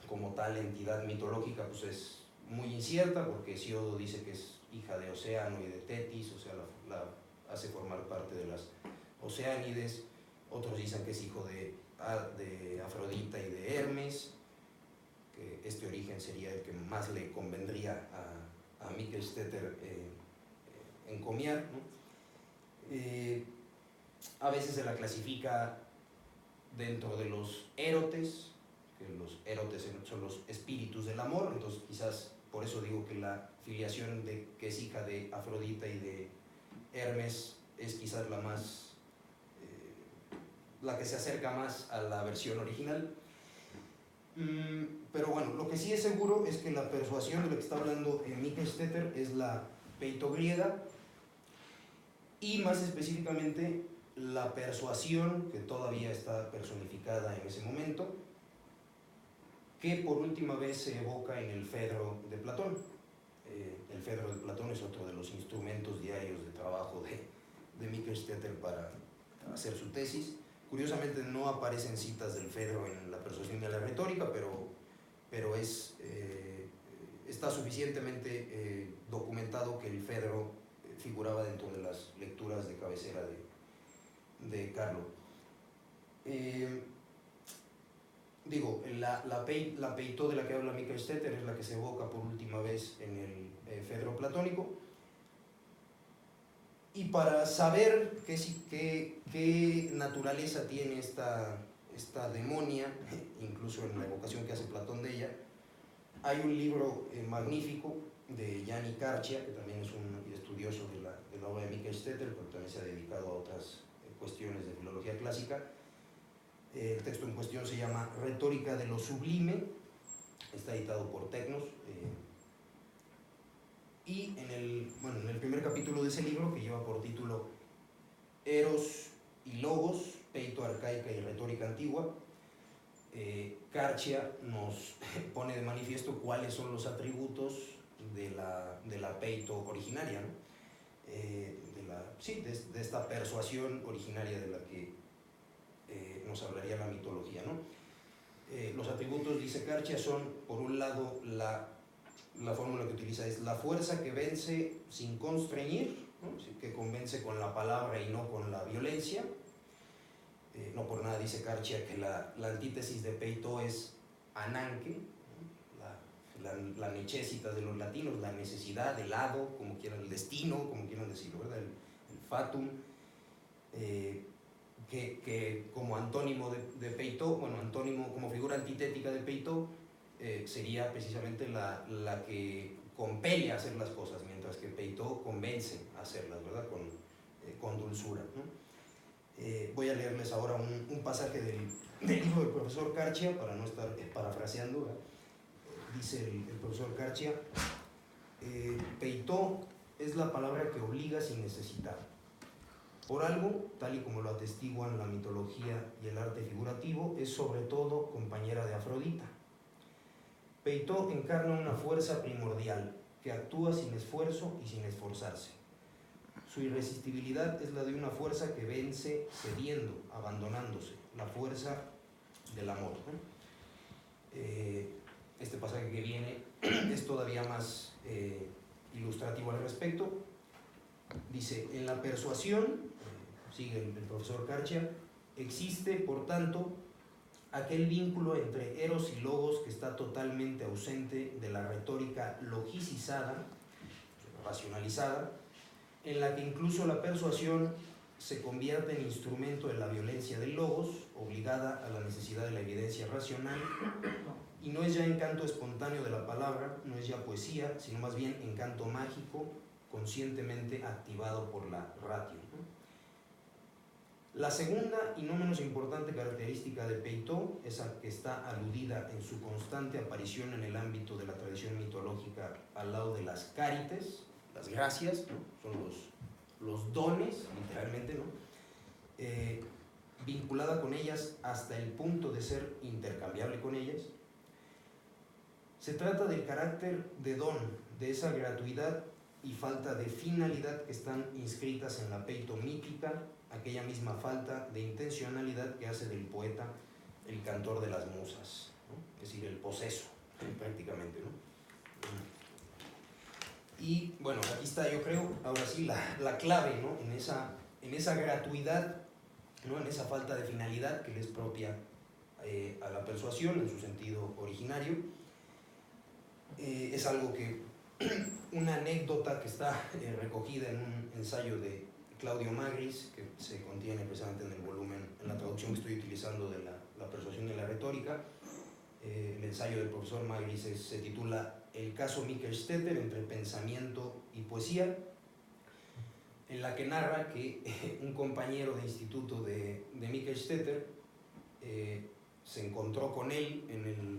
como tal entidad mitológica pues es muy incierta, porque Hesíodo dice que es hija de Océano y de Tetis, o sea, la hace formar parte de las Oceánides. Otros dicen que es hijo de Afrodita y de Hermes, que este origen sería el que más le convendría a Michael Stetter encomiar, ¿no? A veces se la clasifica dentro de los érotes, que los érotes son los espíritus del amor, entonces quizás por eso digo que la filiación que es hija de Afrodita y de Hermes es quizás la que se acerca más a la versión original. Pero bueno, lo que sí es seguro es que la persuasión de la que está hablando Michael Stetter es la peito griega, y más específicamente la persuasión que todavía está personificada en ese momento, que por última vez se evoca en el Fedro de Platón. el Fedro de Platón es otro de los instrumentos diarios de trabajo de Michael Stetter para hacer su tesis. Curiosamente no aparecen citas del Fedro en la persuasión de la retórica, pero está suficientemente documentado que el Fedro figuraba dentro de las lecturas de cabecera de Carlo. La Peitó de la que habla Michael Stetter es la que se evoca por última vez en el Fedro platónico. Y para saber qué naturaleza tiene esta demonia, incluso en la evocación que hace Platón de ella, hay un libro magnífico de Gianni Carcia, que también es un estudioso de la obra de Michael Stetter, pero también se ha dedicado a otras cuestiones de filología clásica. El texto en cuestión se llama Retórica de lo Sublime, está editado por Tecnos. Y en el primer capítulo de ese libro, que lleva por título Eros y Logos, Peito arcaica y retórica antigua, Carcia nos pone de manifiesto cuáles son los atributos de la Peito originaria, ¿no? De esta persuasión originaria de la que nos hablaría la mitología, ¿no? Los atributos, dice Carcia, son, por un lado, la fórmula que utiliza es la fuerza que vence sin constreñir, ¿no? Que convence con la palabra y no con la violencia. No por nada dice Carcia que la antítesis de Peito es ananque, ¿no? La necessitas de los latinos, la necesidad, el hado, como quieran, el destino, como quieran decirlo, ¿verdad? El fatum, que como antónimo de Peito, antónimo como figura antitética de Peito, sería precisamente la que compele a hacer las cosas, mientras que Peito convence a hacerlas, ¿verdad? Con dulzura, ¿no? Voy a leerles ahora un pasaje del libro del profesor Carcia, para no estar parafraseando, ¿verdad? Dice el profesor Carcia, Peito es la palabra que obliga sin necesitar. Por algo, tal y como lo atestiguan la mitología y el arte figurativo, es sobre todo compañera de Afrodita. Peito encarna una fuerza primordial que actúa sin esfuerzo y sin esforzarse. Su irresistibilidad es la de una fuerza que vence cediendo, abandonándose, la fuerza del amor, ¿no? Este pasaje que viene es todavía más ilustrativo al respecto. Dice, en la persuasión, sigue el profesor Carcia, existe, por tanto, aquel vínculo entre eros y logos que está totalmente ausente de la retórica logicizada, racionalizada, en la que incluso la persuasión se convierte en instrumento de la violencia del logos, obligada a la necesidad de la evidencia racional, y no es ya encanto espontáneo de la palabra, no es ya poesía, sino más bien encanto mágico, conscientemente activado por la ratio, ¿no? La segunda y no menos importante característica de Peito es a que está aludida en su constante aparición en el ámbito de la tradición mitológica al lado de las carites, las gracias, ¿no? Son los dones, literalmente, ¿no? Vinculada con ellas hasta el punto de ser intercambiable con ellas. Se trata del carácter de don, de esa gratuidad y falta de finalidad que están inscritas en la Peito mítica, aquella misma falta de intencionalidad que hace del poeta el cantor de las musas, ¿no? Es decir, el poseso, prácticamente, ¿no? Y bueno, aquí está, yo creo, ahora sí, la clave, ¿no? En esa gratuidad, ¿no? En esa falta de finalidad que le es propia a la persuasión en su sentido originario. Es algo que, una anécdota que está recogida en un ensayo de Claudio Magris, que se contiene precisamente en el volumen, en la traducción que estoy utilizando de la persuasión y la retórica. El ensayo del profesor Magris se titula El caso Michael Stetter entre pensamiento y poesía, en la que narra que un compañero de instituto de Michael Stetter se encontró con él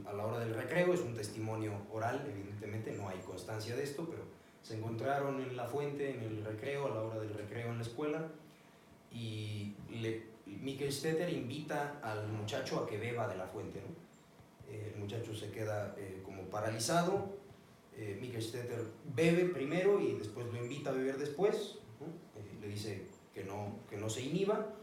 a la hora del recreo. Es un testimonio oral, evidentemente no hay constancia de esto, pero se encontraron en la fuente, en el recreo, a la hora del recreo en la escuela, y Michael Stetter invita al muchacho a que beba de la fuente, ¿no? El muchacho se queda como paralizado, Michael Stetter bebe primero y después lo invita a beber después, ¿no? Le dice que no se inhiba.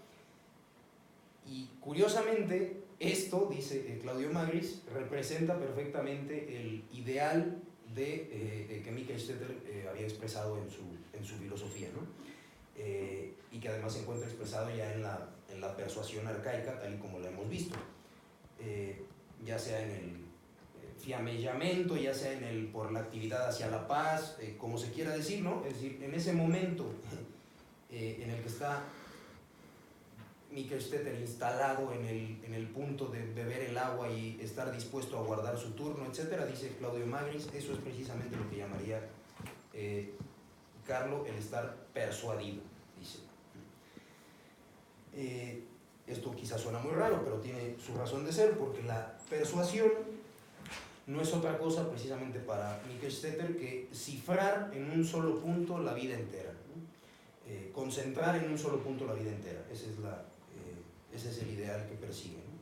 Y curiosamente, esto, dice Claudio Magris, representa perfectamente el ideal que Michael Stetter había expresado en su filosofía, ¿no? Y que además se encuentra expresado ya en la persuasión arcaica, tal y como la hemos visto, ya sea en el fiamellamiento, ya sea en el por la actividad hacia la paz, como se quiera decir, ¿no? Es decir, en ese momento en el que está Michael Stetter instalado en el punto de beber el agua y estar dispuesto a guardar su turno, etcétera, dice Claudio Magris, eso es precisamente lo que llamaría Carlo el estar persuadido, dice. Esto quizás suena muy raro, pero tiene su razón de ser, porque la persuasión no es otra cosa precisamente para Michael Stetter que cifrar en un solo punto la vida entera, ¿no? Concentrar en un solo punto la vida entera, ese es el ideal que persigue, ¿no?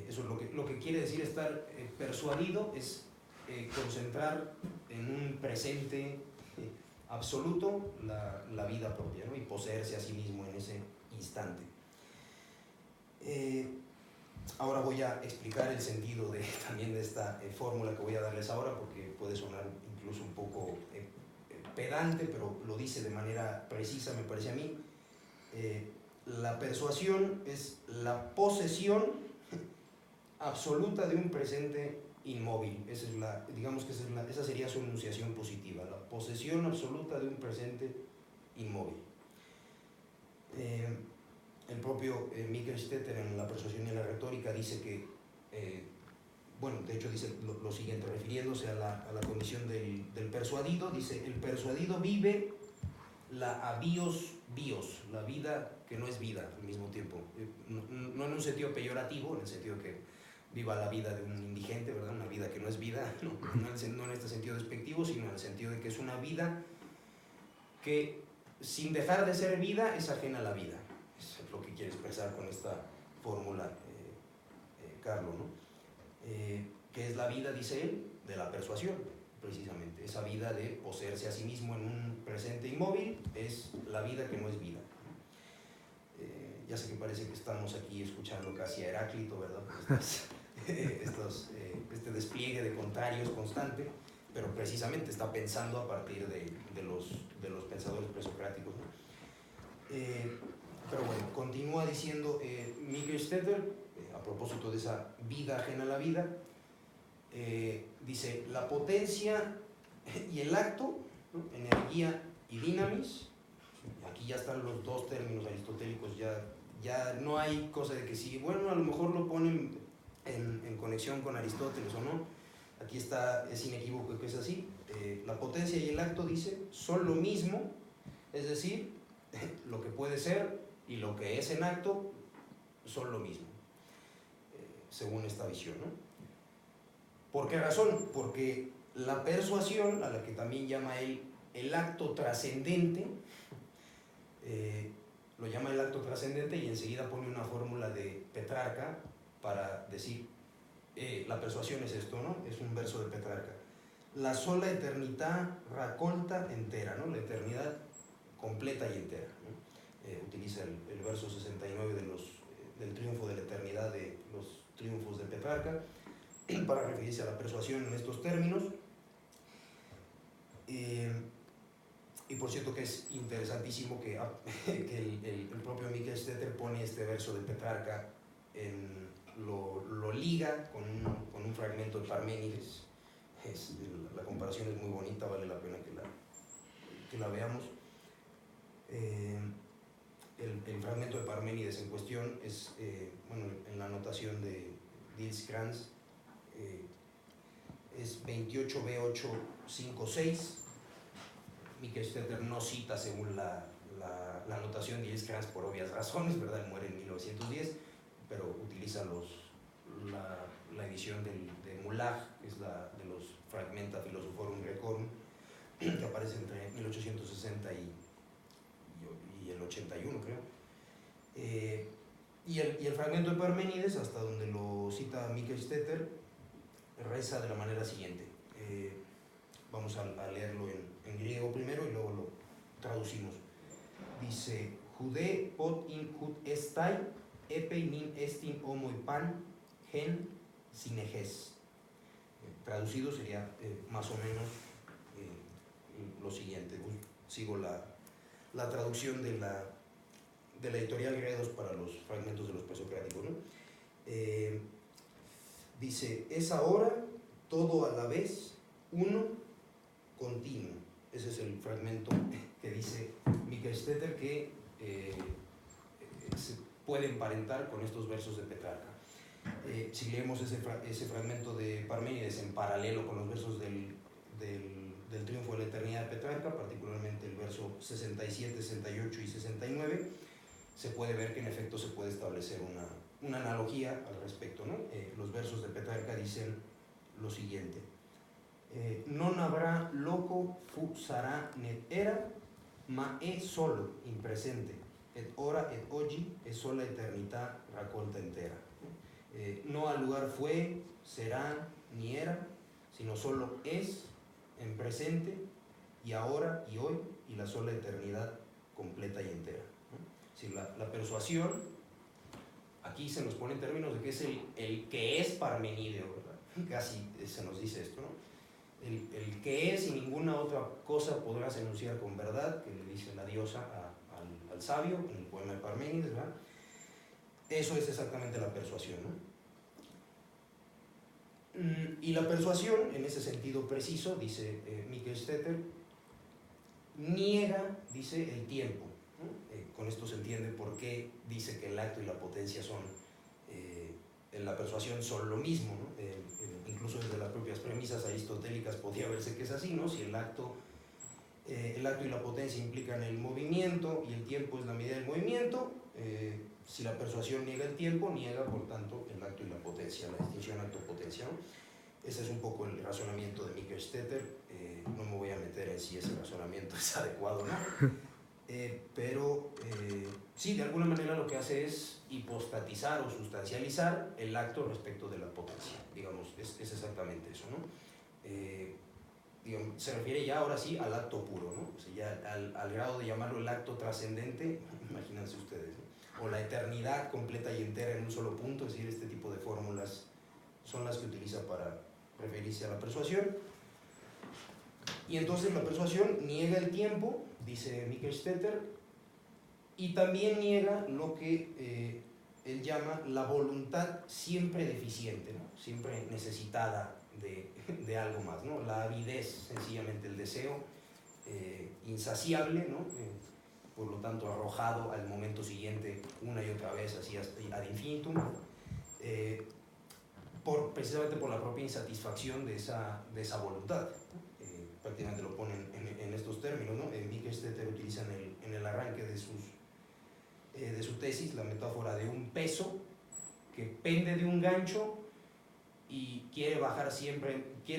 Eso es lo que quiere decir estar persuadido, es concentrar en un presente absoluto la vida propia, ¿no? Y poseerse a sí mismo en ese instante. Ahora voy a explicar el sentido también de esta fórmula que voy a darles ahora, porque puede sonar incluso un poco pedante, pero lo dice de manera precisa, me parece a mí. La persuasión es la posesión absoluta de un presente inmóvil. Digamos que esa sería su enunciación positiva, la posesión absoluta de un presente inmóvil. El propio Michael Stetter en La persuasión y la retórica dice que, bueno, de hecho dice lo siguiente, refiriéndose a la condición del persuadido, dice: el persuadido vive la abios bios, la vida que no es vida al mismo tiempo, no en un sentido peyorativo, en el sentido que viva la vida de un indigente, ¿verdad? Una vida que no es vida, no en este sentido despectivo, sino en el sentido de que es una vida que sin dejar de ser vida es ajena a la vida. Eso es lo que quiere expresar con esta fórmula Carlo, ¿no? Que es la vida, dice él, de la persuasión, precisamente. Esa vida de poseerse a sí mismo en un presente inmóvil es la vida que no es vida. Ya sé que parece que estamos aquí escuchando casi a Heráclito, ¿verdad? Este despliegue de contrarios constante, pero precisamente está pensando a partir de los pensadores presocráticos, ¿no? Pero bueno, continúa diciendo Michael Stetter, a propósito de esa vida ajena a la vida, dice: la potencia y el acto, ¿no? Energía y dinamis. Aquí ya están los dos términos aristotélicos, ya no hay cosa de que sí, bueno, a lo mejor lo ponen en conexión con Aristóteles o no. Aquí es inequívoco que es así. La potencia y el acto, dice, son lo mismo, es decir, lo que puede ser y lo que es en acto son lo mismo, según esta visión, ¿no? ¿Por qué razón? Porque la persuasión, a la que también llama él el acto trascendente, lo llama el acto trascendente y enseguida pone una fórmula de Petrarca para decir, la persuasión es esto, ¿no? Es un verso de Petrarca: la sola eternità raccolta entera, ¿no? La eternidad completa y entera, ¿no? Utiliza el verso 69 del triunfo de la eternidad, de los triunfos de Petrarca, para referirse a la persuasión en estos términos. Y por cierto que es interesantísimo que el propio Michael Stetter pone este verso de Petrarca, lo liga con un fragmento de Parménides. La comparación es muy bonita, vale la pena que la veamos. El fragmento de Parménides en cuestión es, bueno, en la anotación de Diels Kranz, es 28b856. Michael Stetter no cita según la anotación de Diels Kranz por obvias razones, ¿verdad? Él muere en 1910, pero utiliza la edición de Mulag, que es de los Fragmenta Philosophorum Graecorum, que aparece entre 1860 y el 81, creo. Y el fragmento de Parménides, hasta donde lo cita Michael Stetter, reza de la manera siguiente: vamos a leerlo en griego primero y luego lo traducimos. Dice, Judé pot in hud estai, epei nin estin homoi pan, gen sineges. Traducido sería más o menos lo siguiente. Sigo la traducción de la editorial Gredos para los fragmentos de los presocráticos, ¿no? Dice, es ahora todo a la vez, uno, continuo. Ese es el fragmento que dice Mikkelstetter que se puede emparentar con estos versos de Petrarca. Si leemos ese fragmento de Parménides en paralelo con los versos del Triunfo de la Eternidad de Petrarca, particularmente el verso 67, 68 y 69, se puede ver que en efecto se puede establecer una analogía al respecto, ¿no? Los versos de Petrarca dicen lo siguiente: non avrà loco fu sarà net era, ma è solo in presente, et ora et oggi è sola eternità raccolta entera. No al lugar fue, será, ni era, sino solo es, en presente, y ahora y hoy, y la sola eternidad completa y entera. Si la persuasión, aquí se nos pone en términos de que es el que es parmenideo, ¿verdad? Casi se nos dice esto, ¿no? El que es y ninguna otra cosa podrás enunciar con verdad, que le dice la diosa al sabio en el poema de Parménides, ¿verdad? Eso es exactamente la persuasión, ¿no? Y la persuasión, en ese sentido preciso, dice Mikkelstetter, niega, dice, el tiempo, ¿no? Con esto se entiende por qué dice que el acto y la potencia son, en la persuasión son lo mismo, ¿no? Incluso desde las propias premisas aristotélicas podría verse que es así, ¿no? Si el acto y la potencia implican el movimiento y el tiempo es la medida del movimiento, si la persuasión niega el tiempo, niega por tanto el acto y la potencia, la distinción acto-potencia, ¿no? Ese es un poco el razonamiento de Mikkelstetter. No me voy a meter en si ese razonamiento es adecuado o no, pero sí, de alguna manera lo que hace es hipostatizar o sustancializar el acto respecto de la potencia, digamos, es exactamente eso, ¿no? Digamos, se refiere ya ahora sí al acto puro, ¿no? O sea, ya al grado de llamarlo el acto trascendente, imagínense ustedes, ¿no? O la eternidad completa y entera en un solo punto, es decir, este tipo de fórmulas son las que utiliza para referirse a la persuasión. Y entonces la persuasión niega el tiempo, dice Mikkelstetter, y también niega lo que él llama la voluntad siempre deficiente, ¿no? Siempre necesitada de algo más, ¿no? La avidez, sencillamente el deseo insaciable, ¿no? Por lo tanto arrojado al momento siguiente una y otra vez, así ad infinitum, precisamente por la propia insatisfacción de esa voluntad. Prácticamente lo ponen en estos términos, ¿no? Mikkelstetter utiliza en el arranque de su tesis la metáfora de un peso que pende de un gancho y quiere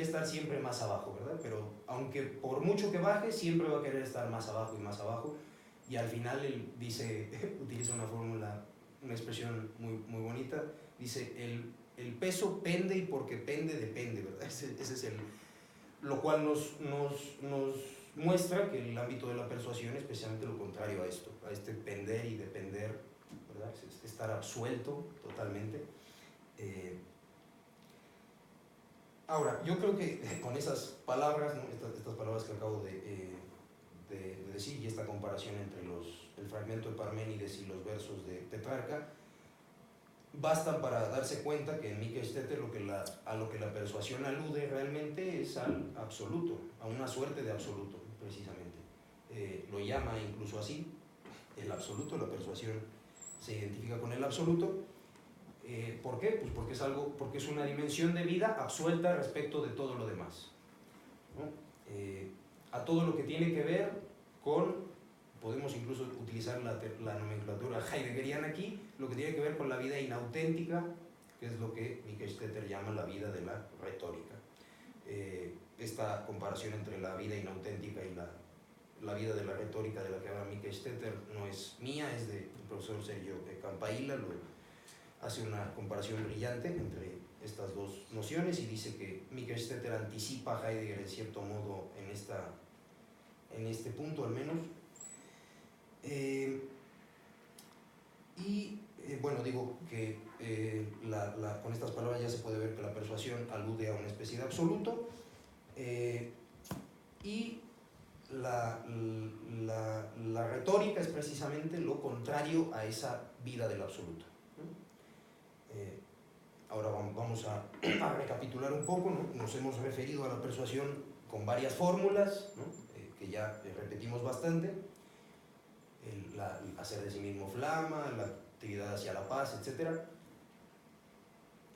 estar siempre más abajo, ¿verdad? Pero aunque por mucho que baje, siempre va a querer estar más abajo, y al final él dice, utiliza una fórmula, una expresión muy, muy bonita, dice, el peso pende y porque pende, depende, ¿verdad? Ese es lo cual nos muestra que el ámbito de la persuasión es precisamente lo contrario a esto, a este pender y depender, ¿verdad? Es estar absuelto totalmente. Ahora, yo creo que con esas palabras, ¿no? estas palabras que acabo de decir y esta comparación entre el fragmento de Parménides y los versos de Petrarca, bastan para darse cuenta que en Mikkelstetter a lo que la persuasión alude realmente es al absoluto, a una suerte de absoluto, precisamente. Lo llama incluso así, el absoluto, la persuasión se identifica con el absoluto. ¿Por qué? Pues porque es una dimensión de vida absuelta respecto de todo lo demás, ¿no? A todo lo que tiene que ver con, podemos incluso utilizar la nomenclatura heideggeriana aquí, lo que tiene que ver con la vida inauténtica, que es lo que Mikkelstetter llama la vida de la retórica. Esta comparación entre la vida inauténtica y la vida de la retórica de la que habla Mikkelstetter no es mía, es del profesor Sergio Campailla, lo hace una comparación brillante entre estas dos nociones y dice que Mikkelstetter anticipa a Heidegger en cierto modo en este punto al menos. Bueno, digo que con estas palabras ya se puede ver que la persuasión alude a una especie de absoluto, y la retórica es precisamente lo contrario a esa vida del absoluto, ¿no? Ahora vamos a recapitular un poco, ¿no? Nos hemos referido a la persuasión con varias fórmulas, ¿no? Que ya repetimos bastante: hacer de sí mismo flama, la actividad hacia la paz, etc.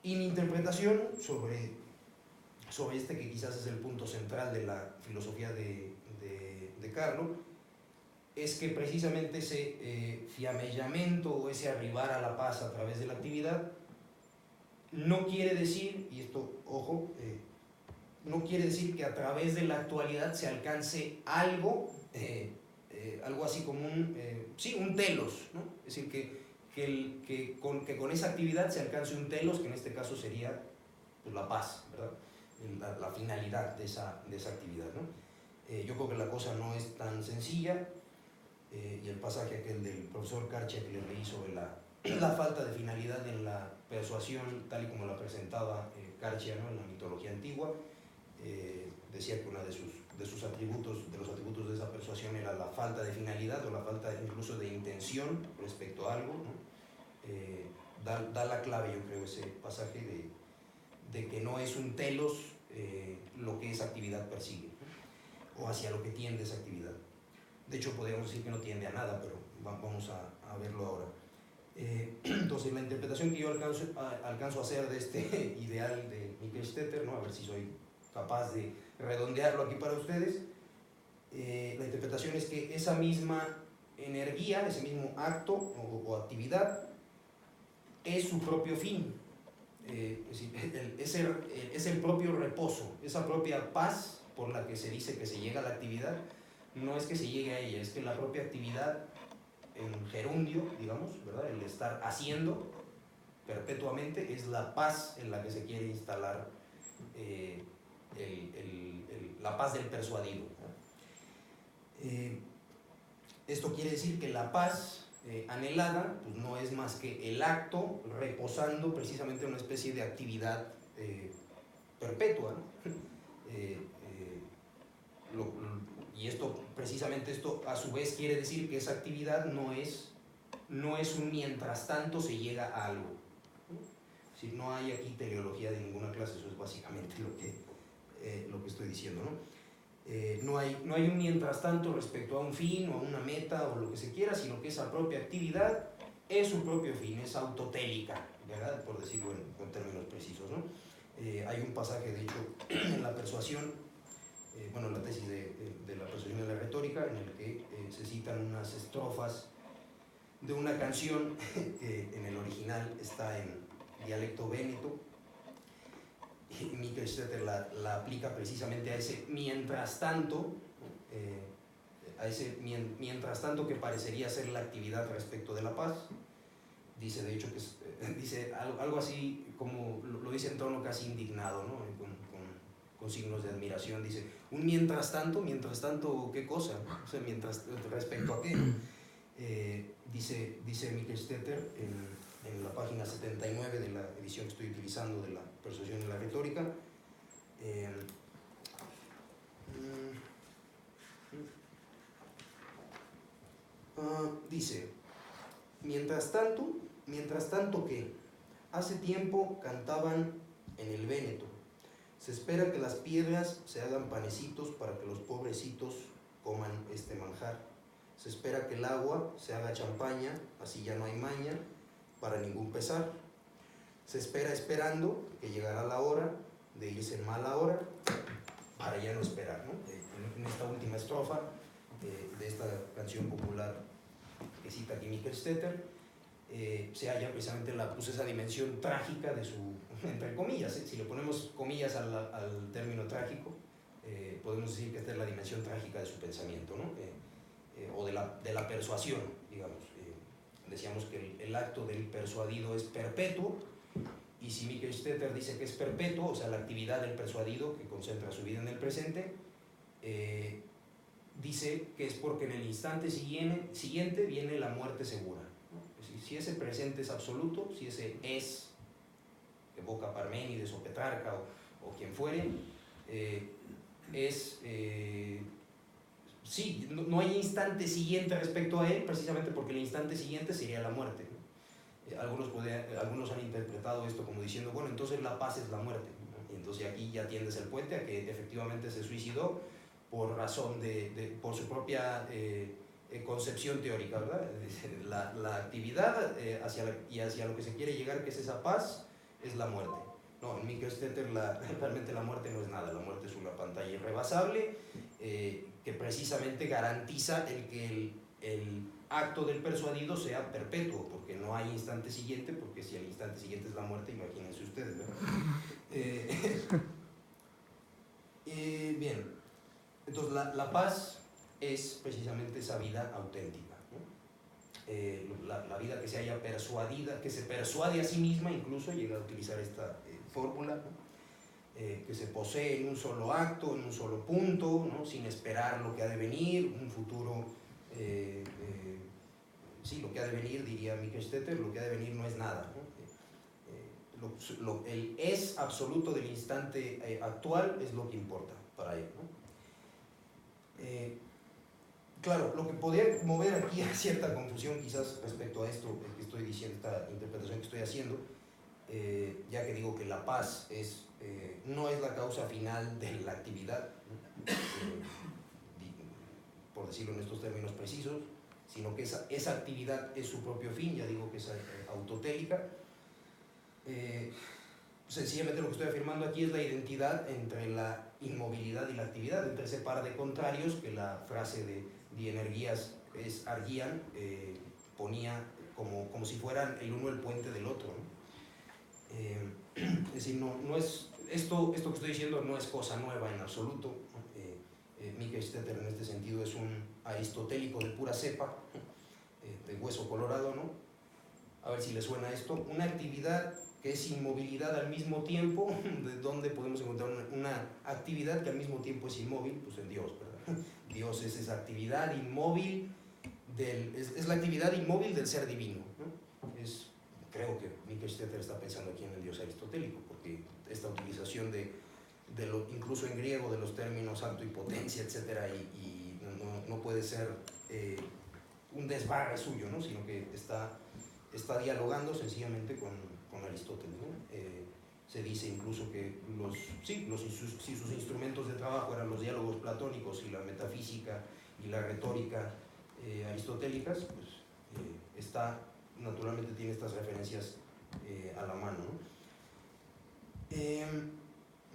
Y mi interpretación sobre este, que quizás es el punto central de la filosofía de Carlo, es que precisamente ese fiammeggiamento o ese arribar a la paz a través de la actividad no quiere decir, y esto, ojo, no quiere decir que a través de la actualidad se alcance algo, algo así como un telos, ¿no? Es decir, que con esa actividad se alcance un telos, que en este caso sería pues, la paz, ¿verdad? La finalidad de esa actividad, ¿no? Yo creo que la cosa no es tan sencilla, y el pasaje aquel del profesor Karcher que le leí sobre la falta de finalidad en la persuasión, tal y como la presentaba Karcher, ¿no? En la mitología antigua, decía que uno de los atributos de esa persuasión era la falta de finalidad o la falta incluso de intención respecto a algo, ¿no? Da la clave, yo creo, ese pasaje de que no es un telos lo que esa actividad persigue, ¿no? O hacia lo que tiende esa actividad. De hecho, podríamos decir que no tiende a nada, pero vamos a verlo ahora. Entonces, la interpretación que yo alcanzo a hacer de este ideal de Mikkelstetter, ¿no? A ver si soy capaz de redondearlo aquí para ustedes. La interpretación es que esa misma energía, ese mismo acto o actividad, es su propio fin. Es el propio reposo, esa propia paz por la que se dice que se llega a la actividad. No es que se llegue a ella, es que la propia actividad, en gerundio, digamos, ¿verdad? El estar haciendo perpetuamente es la paz en la que se quiere instalar, la paz del persuadido. Esto quiere decir que la paz anhelada pues no es más que el acto reposando precisamente en una especie de actividad perpetua, ¿no? Y precisamente esto a su vez quiere decir que esa actividad no es un mientras tanto se llega a algo, ¿no? Si no hay aquí teleología de ninguna clase, eso es básicamente lo que estoy diciendo, ¿no? No hay un mientras tanto respecto a un fin o a una meta o lo que se quiera, sino que esa propia actividad es su propio fin, es autotélica, ¿verdad? Por decirlo en términos precisos, ¿no? Hay un pasaje, de hecho, en la persuasión, en la tesis de la persuasión y la retórica, en el que se citan unas estrofas de una canción que en el original está en dialecto véneto, y Mikkelstetter la aplica precisamente a ese mientras tanto, mientras tanto que parecería ser la actividad respecto de la paz. Dice, de hecho, dice algo así como, lo dice en tono casi indignado, ¿no? Con signos de admiración, dice, un mientras tanto, ¿qué cosa? O sea, ¿respecto a qué? Dice Mikkelstetter en la página 79 de la edición que estoy utilizando de la persuasión y la retórica, dice, mientras tanto que hace tiempo cantaban en el Véneto, se espera que las piedras se hagan panecitos para que los pobrecitos coman este manjar. Se espera que el agua se haga champaña, así ya no hay maña para ningún pesar. Se espera esperando que llegará la hora de irse en mala hora para ya no esperar, ¿no? En esta última estrofa de esta canción popular que cita aquí Mikkelstetter, se halla precisamente esa dimensión trágica de su, entre comillas, si le ponemos comillas al término trágico, podemos decir que esta es la dimensión trágica de su pensamiento, ¿no? O de la persuasión, digamos, decíamos que el acto del persuadido es perpetuo, y si Mikelstetter dice que es perpetuo, o sea, la actividad del persuadido que concentra su vida en el presente, dice que es porque en el instante siguiente viene la muerte segura, ¿no? Es decir, si ese presente es absoluto, si ese es, evoca Parménides o Petrarca o quien fuere, sí, no hay instante siguiente respecto a él, precisamente porque el instante siguiente sería la muerte, ¿no? Algunos han interpretado esto como diciendo, bueno, entonces la paz es la muerte, ¿no? Y entonces aquí ya tiendes el puente a que efectivamente se suicidó por razón por su propia concepción teórica, ¿verdad? La actividad hacia lo que se quiere llegar, que es esa paz, es la muerte. No, en Mikelstetter realmente la muerte no es nada, la muerte es una pantalla irrebasable que precisamente garantiza que el acto del persuadido sea perpetuo, porque no hay instante siguiente, porque si el instante siguiente es la muerte, imagínense ustedes, ¿verdad? Bien, entonces la paz es precisamente esa vida auténtica, ¿no? La vida que se haya persuadida, que se persuade a sí misma, incluso llega a utilizar esta fórmula, ¿no? Que se posee en un solo acto, en un solo punto, ¿no? Sin esperar lo que ha de venir, un futuro, sí, lo que ha de venir, diría Mikelstetter, lo que ha de venir no es nada, ¿no? El es absoluto del instante actual es lo que importa para él, ¿no? Claro, lo que podría mover aquí a cierta confusión quizás respecto a esto que estoy diciendo, esta interpretación que estoy haciendo, ya que digo que la paz no es la causa final de la actividad, por decirlo en estos términos precisos, sino que esa actividad es su propio fin, ya digo que es autotélica. Sencillamente lo que estoy afirmando aquí es la identidad entre la inmovilidad y la actividad, entre ese par de contrarios que la frase de Die Energías es Argian ponía como si fueran el uno el puente del otro, ¿no? Es decir, no es, esto que estoy diciendo no es cosa nueva en absoluto. Mikelstetter en este sentido es un aristotélico de pura cepa, de hueso colorado, ¿no? A ver si le suena esto. Una actividad que es inmovilidad al mismo tiempo, ¿de dónde podemos encontrar una actividad que al mismo tiempo es inmóvil? Pues en Dios, ¿verdad? Dios es esa actividad inmóvil, es la actividad inmóvil del ser divino, ¿no? Creo que Mikelstetter está pensando aquí en el Dios aristotélico, porque esta utilización incluso en griego, de los términos acto y potencia, etc., y no puede ser un desbarre suyo, ¿no? Sino que está dialogando sencillamente con Aristóteles, ¿no? Se dice incluso que si sus instrumentos de trabajo eran los diálogos platónicos y la metafísica y la retórica aristotélicas, pues naturalmente tiene estas referencias a la mano, ¿no?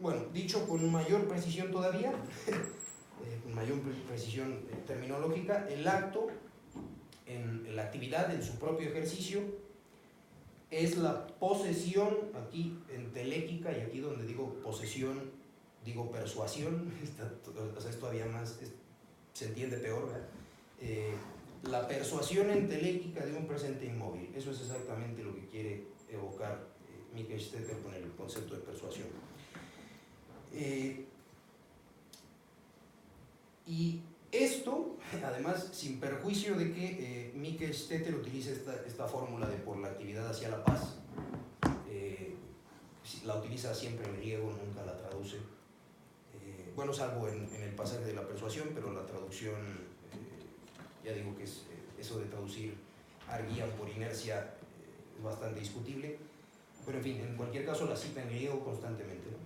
Bueno, dicho con mayor precisión todavía, con mayor precisión terminológica, el acto, en la actividad, en su propio ejercicio, es la posesión, aquí enteléquica, y aquí donde digo posesión, digo persuasión, o sea, es todavía más, se entiende peor, ¿verdad? La persuasión enteléquica de un presente inmóvil, eso es exactamente lo que quiere evocar Mikelstetter con el concepto de persuasión. Y esto, además, sin perjuicio de que Mikelstetter utilice esta fórmula de por la actividad hacia la paz, la utiliza siempre en griego, nunca la traduce, bueno, salvo en el pasaje de la persuasión, pero la traducción, ya digo que es eso de traducir Argian por inercia es bastante discutible, pero en fin, en cualquier caso la cita en griego constantemente, ¿no?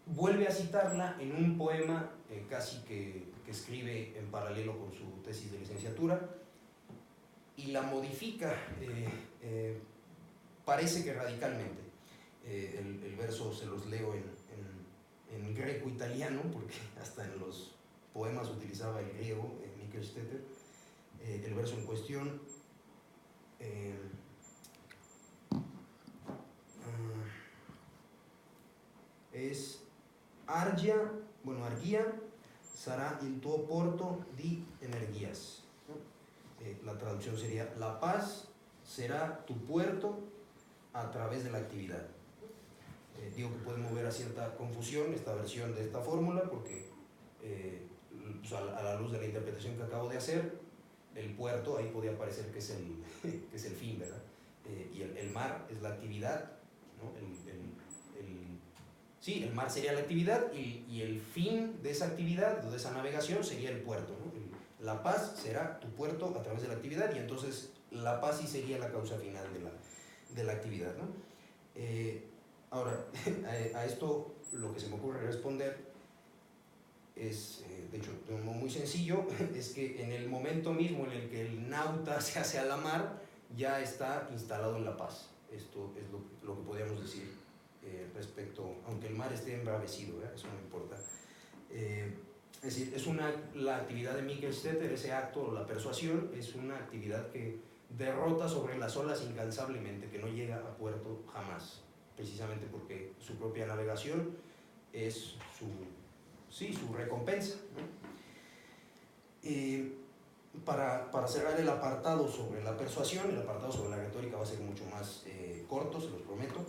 Vuelve a citarla en un poema casi que escribe en paralelo con su tesis de licenciatura y la modifica, parece que radicalmente. El verso se los leo en greco-italiano, porque hasta en los poemas utilizaba el griego, Mikelstetter. El verso en cuestión es Argia sarà il tuo porto di energías, ¿no? La traducción sería: la paz será tu puerto a través de la actividad. Digo que puede mover a cierta confusión esta versión de esta fórmula porque pues a la luz de la interpretación que acabo de hacer, el puerto ahí podría parecer que es que es el fin, ¿verdad? Y el mar es la actividad, ¿no? Sí, el mar sería la actividad y el fin de esa actividad, de esa navegación, sería el puerto, ¿no? La paz será tu puerto a través de la actividad y entonces la paz sí sería la causa final de la actividad, ¿no? Ahora, a esto lo que se me ocurre responder es, de hecho, de un modo muy sencillo, es que en el momento mismo en el que el nauta se hace a la mar, ya está instalado en la paz. Esto es lo que podríamos decir respecto, aunque el mar esté embravecido, eso no importa. Es decir, la actividad de Mikkelstetter, ese acto, la persuasión, es una actividad que derrota sobre las olas incansablemente, que no llega a puerto jamás, precisamente porque su propia navegación es su recompensa, ¿no? Para cerrar el apartado sobre la persuasión, el apartado sobre la retórica va a ser mucho más corto, se los prometo.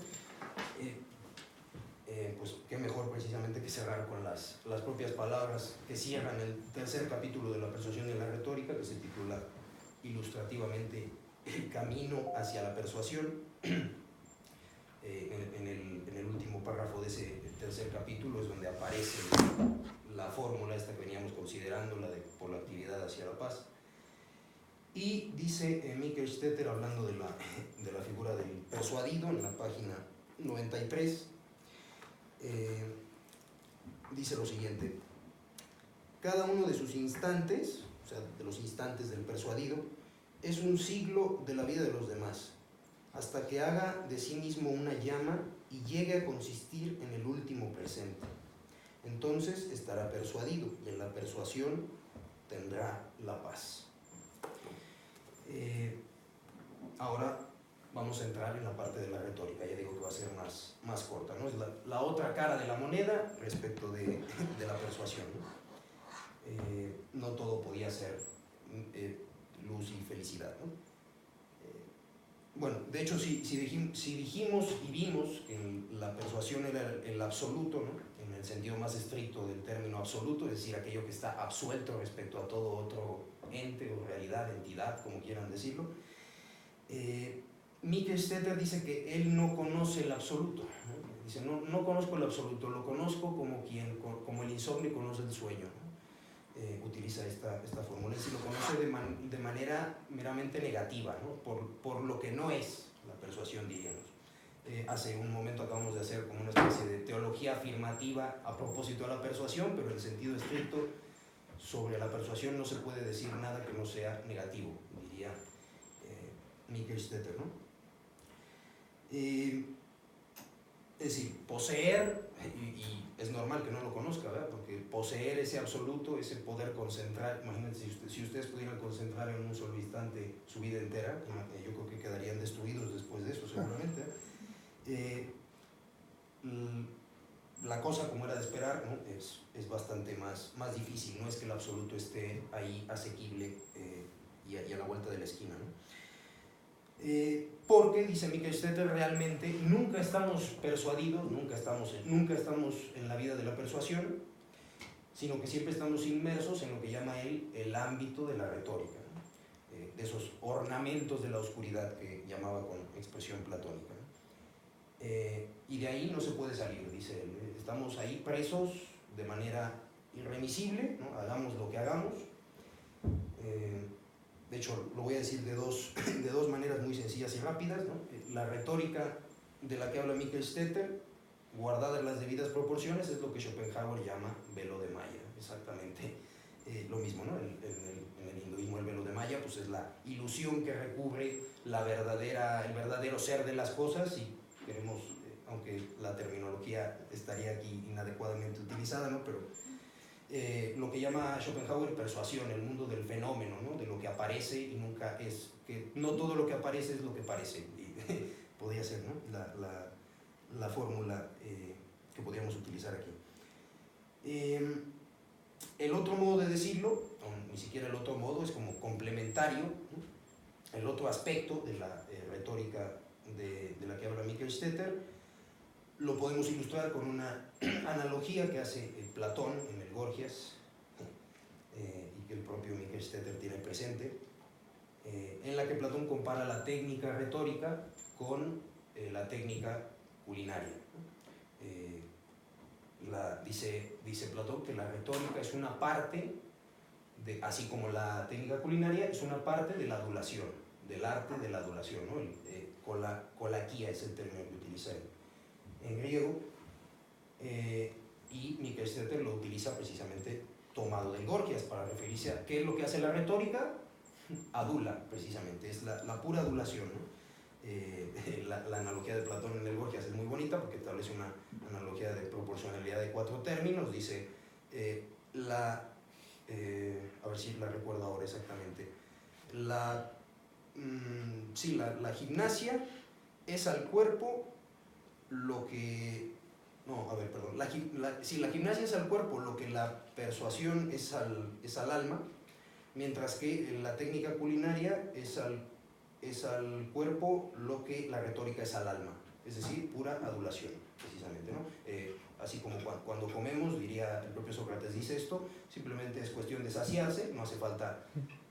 Pues qué mejor precisamente que cerrar con las propias palabras que cierran el tercer capítulo de la persuasión y la retórica, que se titula ilustrativamente El camino hacia la persuasión. En el último párrafo de ese tercer capítulo es donde aparece la fórmula esta que veníamos considerando, por la actividad hacia la paz. Y dice Mikkelstetter, hablando de la figura del persuadido, en la página 93, dice lo siguiente: cada uno de sus instantes, o sea, de los instantes del persuadido, es un siglo de la vida de los demás, hasta que haga de sí mismo una llama y llegue a consistir en el último presente. Entonces estará persuadido y en la persuasión tendrá la paz. Ahora vamos a entrar en la parte de la retórica, ya digo que va a ser más corta, ¿no? Es la otra cara de la moneda respecto de la persuasión, ¿no? No todo podía ser luz y felicidad, ¿no? Bueno, de hecho, si dijimos y vimos que la persuasión era el absoluto, ¿no? En el sentido más estricto del término absoluto, es decir, aquello que está absuelto respecto a todo otro ente o realidad, entidad, como quieran decirlo, Mikkelstetter dice que él no conoce el absoluto, ¿no? Dice, no conozco el absoluto, lo conozco como el insomnio conoce el sueño, ¿no? Utiliza esta fórmula, y si lo conoce de manera meramente negativa, ¿no? por lo que no es la persuasión, diríamos. Hace un momento acabamos de hacer como una especie de teología afirmativa a propósito de la persuasión, pero en sentido estricto, sobre la persuasión no se puede decir nada que no sea negativo, diría Mikkelstetter, ¿no? Es decir, poseer, y es normal que no lo conozca, ¿verdad? Porque poseer ese absoluto, ese poder concentrar, imagínense si ustedes pudieran concentrar en un solo instante su vida entera, yo creo que quedarían destruidos después de eso, seguramente. La cosa, como era de esperar, ¿no? es bastante más difícil, no es que el absoluto esté ahí asequible y a la vuelta de la esquina, ¿no? Porque, dice Mikkelstetter, realmente nunca estamos persuadidos, nunca estamos en la vida de la persuasión, sino que siempre estamos inmersos en lo que llama él el ámbito de la retórica, ¿no? De esos ornamentos de la oscuridad que llamaba con expresión platónica, ¿no? Y de ahí no se puede salir, dice él, estamos ahí presos de manera irremisible, ¿no? Hagamos lo que hagamos. De hecho, lo voy a decir de dos maneras muy sencillas y rápidas, ¿no? La retórica de la que habla Mikkelstetter, guardada en las debidas proporciones, es lo que Schopenhauer llama velo de Maya, exactamente lo mismo, ¿no? En el hinduismo el velo de Maya pues es la ilusión que recubre el verdadero ser de las cosas, y queremos, aunque la terminología estaría aquí inadecuadamente utilizada, ¿no? Pero lo que llama Schopenhauer persuasión, el mundo del fenómeno, ¿no? De lo que aparece y nunca es, que no todo lo que aparece es lo que parece, podría ser, ¿no? la fórmula que podríamos utilizar aquí. El otro modo de decirlo, o ni siquiera el otro modo, es como complementario, ¿no? El otro aspecto de la retórica de la que habla Mikelstetter lo podemos ilustrar con una analogía que hace Platón en el Gorgias, y que el propio Mikelstetter tiene presente, en la que Platón compara la técnica retórica con la técnica culinaria. Dice Platón que la retórica es una parte, así como la técnica culinaria, es una parte de la adulación, del arte de la adulación, ¿no? Kolakia es el término que utiliza en griego, y Mikelstetter lo utiliza precisamente tomado del Gorgias para referirse a qué es lo que hace la retórica. Adula, precisamente, es la pura adulación, ¿no? La analogía de Platón en el Gorgias es muy bonita porque establece una analogía de proporcionalidad de 4 términos. Dice, a ver si la recuerdo ahora exactamente, la gimnasia es al cuerpo lo que... No, a ver, perdón. La gimnasia es al cuerpo lo que la persuasión es al alma, mientras que la técnica culinaria es al cuerpo lo que la retórica es al alma, es decir, pura adulación, precisamente, ¿no? Así como cuando comemos, diría el propio Sócrates, dice esto, simplemente es cuestión de saciarse, no hace falta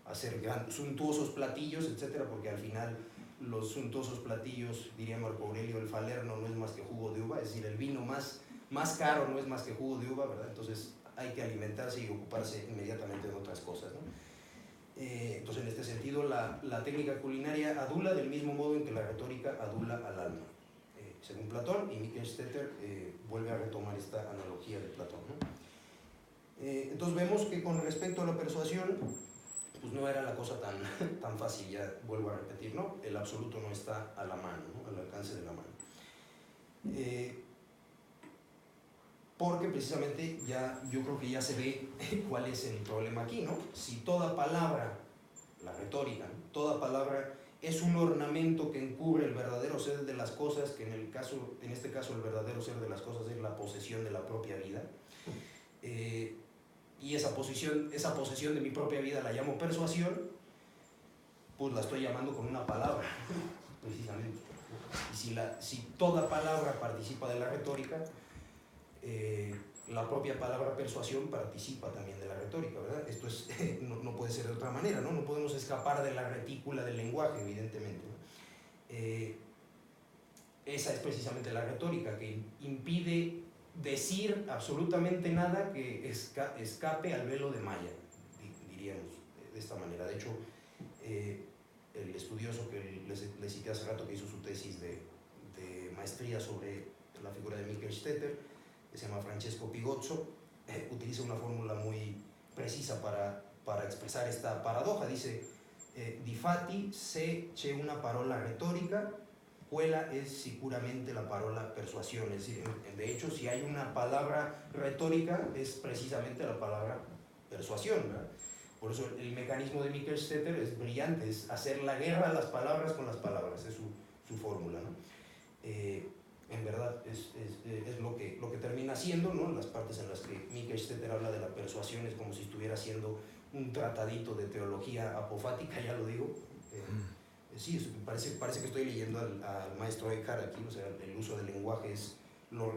hacer suntuosos platillos, etcétera, porque al final los suntuosos platillos, diría Marco Aurelio, el falerno no es más que jugo de uva, es decir, el vino más caro no es más que jugo de uva, ¿verdad? Entonces hay que alimentarse y ocuparse inmediatamente de otras cosas, ¿no? Entonces, en este sentido, la técnica culinaria adula del mismo modo en que la retórica adula al alma, según Platón, y Mikelstetter vuelve a retomar esta analogía de Platón, ¿no? Entonces vemos que con respecto a la persuasión, pues no era la cosa tan fácil, ya vuelvo a repetir, ¿no? El absoluto no está a la mano, ¿no? Al alcance de la mano. Porque precisamente yo creo que ya se ve cuál es el problema aquí, ¿no? Si toda palabra, la retórica, ¿no? Toda palabra es un ornamento que encubre el verdadero ser de las cosas, que en este caso el verdadero ser de las cosas es la posesión de la propia vida, y esa posesión de mi propia vida la llamo persuasión, pues la estoy llamando con una palabra, precisamente. Y si toda palabra participa de la retórica, la propia palabra persuasión participa también de la retórica, ¿verdad? Esto no puede ser de otra manera, ¿no? No podemos escapar de la retícula del lenguaje, evidentemente, ¿no? Esa es precisamente la retórica, que impide decir absolutamente nada que escape al velo de Maya, diríamos de esta manera. De hecho, el estudioso que les cité hace rato, que hizo su tesis de maestría sobre la figura de Mikelstetter, que se llama Francesco Pigozzo, utiliza una fórmula muy precisa para expresar esta paradoja. Dice, difatti se c'è una parola retórica, quella es sicuramente la parola persuasión. Es decir, de hecho, si hay una palabra retórica, es precisamente la palabra persuasión, ¿verdad? Por eso el mecanismo de Mikelstetter es brillante, es hacer la guerra a las palabras con las palabras, es su fórmula, ¿no? En verdad es lo que termina siendo, ¿no? Las partes en las que Mikelstetter habla de la persuasión es como si estuviera haciendo un tratadito de teología apofática, ya lo digo. Sí, parece que estoy leyendo al maestro Eckhart aquí, o sea, el uso del lenguaje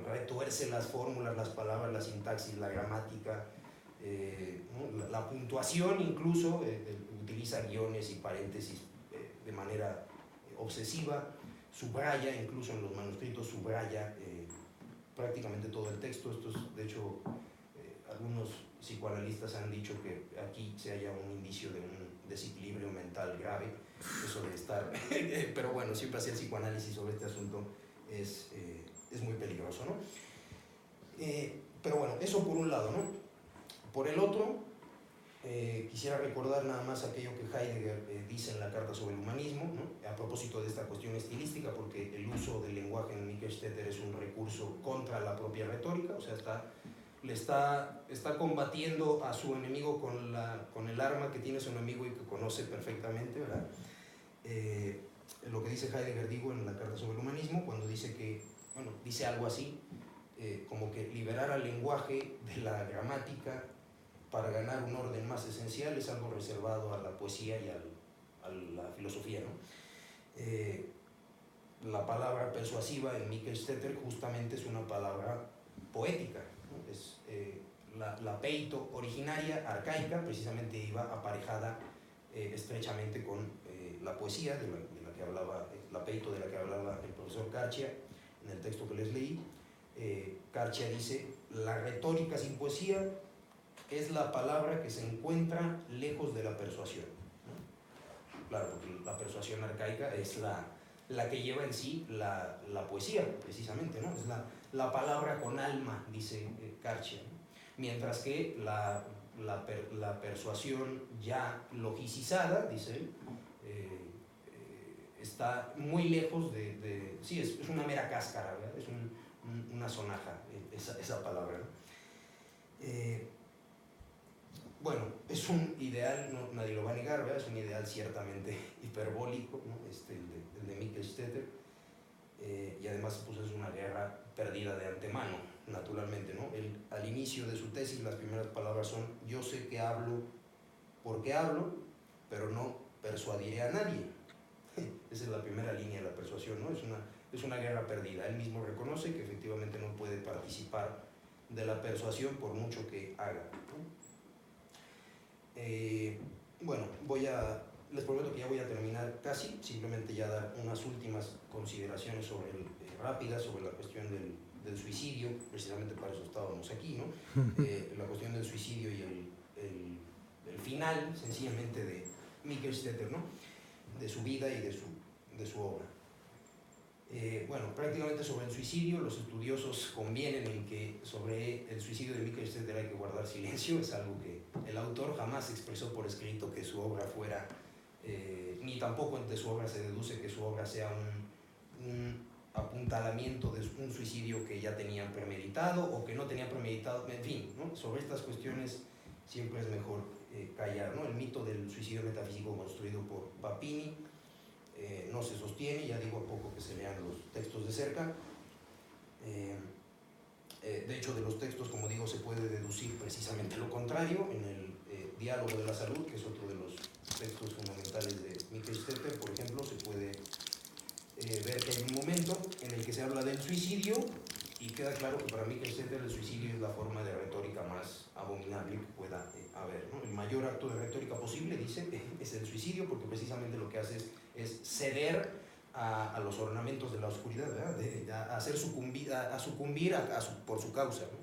retuerce las fórmulas, las palabras, la sintaxis, la gramática, ¿no? La puntuación incluso, utiliza guiones y paréntesis de manera obsesiva, subraya, incluso en los manuscritos subraya prácticamente todo el texto. De hecho, algunos psicoanalistas han dicho que aquí se halla un indicio de un desequilibrio mental grave, eso de estar, pero bueno, siempre hacer psicoanálisis sobre este asunto es muy peligroso, ¿no? Pero bueno, eso por un lado, ¿no? Por el otro, quisiera recordar nada más aquello que Heidegger dice en la Carta sobre el Humanismo, ¿no? A propósito de esta cuestión estilística, porque el uso del lenguaje en Mikelstetter es un recurso contra la propia retórica, o sea, está combatiendo a su enemigo con el arma que tiene su enemigo y que conoce perfectamente, ¿verdad? Lo que dice Heidegger, digo, en la Carta sobre el Humanismo, cuando dice que, bueno, dice algo así, como que liberar al lenguaje de la gramática para ganar un orden más esencial es algo reservado a la poesía y a la filosofía, ¿no? La palabra persuasiva en Mikkelstetter justamente es una palabra poética, ¿no? Es, la peito originaria, arcaica, precisamente iba aparejada estrechamente con la poesía de la que hablaba, la peito de la que hablaba el profesor Carchia en el texto que les leí. Carchia dice: la retórica sin poesía es la palabra que se encuentra lejos de la persuasión, ¿no? Claro, porque la persuasión arcaica es la que lleva en sí la poesía, precisamente, ¿no? Es la palabra con alma, dice Carchia, ¿no? Mientras que la persuasión ya logicizada, dice él, está muy lejos sí, es una mera cáscara, ¿verdad? Es una sonaja, esa palabra, ¿no? Bueno, es un ideal, no, nadie lo va a negar, ¿verdad? Es un ideal ciertamente hiperbólico, ¿no? El de Mikkelstetter, y además pues, es una guerra perdida de antemano, naturalmente, ¿no? Al inicio de su tesis las primeras palabras son: yo sé que hablo porque hablo, pero no persuadiré a nadie. Esa es la primera línea de la persuasión, ¿no? Es una guerra perdida. Él mismo reconoce que efectivamente no puede participar de la persuasión por mucho que haga, ¿no? Bueno, les prometo que ya voy a terminar casi, simplemente ya dar unas últimas consideraciones rápidas sobre la cuestión del suicidio, precisamente para eso estábamos aquí, ¿no? La cuestión del suicidio y el final, sencillamente, de Mikkelstetter, ¿no? De su vida y de su obra. Bueno, prácticamente sobre el suicidio, los estudiosos convienen en que sobre el suicidio de Mikkelstetter hay que guardar silencio. Es algo que el autor jamás expresó por escrito que su obra fuera, ni tampoco entre su obra se deduce que su obra sea un apuntalamiento de un suicidio que ya tenían premeditado o que no tenían premeditado, en fin, ¿no? Sobre estas cuestiones siempre es mejor callar, ¿no? El mito del suicidio metafísico construido por Papini no se sostiene, ya digo, a poco que se lean los textos de cerca. De hecho, de los textos, como digo, se puede deducir precisamente lo contrario. En el Diálogo de la Salud, que es otro de los textos fundamentales de Mikkelstetter, por ejemplo, se puede ver que hay un momento en el que se habla del suicidio y queda claro que para Mikkelstetter el suicidio es la forma de retórica más abominable que pueda haber, ¿no? El mayor acto de retórica posible, dice, es el suicidio, porque precisamente lo que hace es ceder a los ornamentos de la oscuridad, ¿verdad? A sucumbir por su causa, ¿no?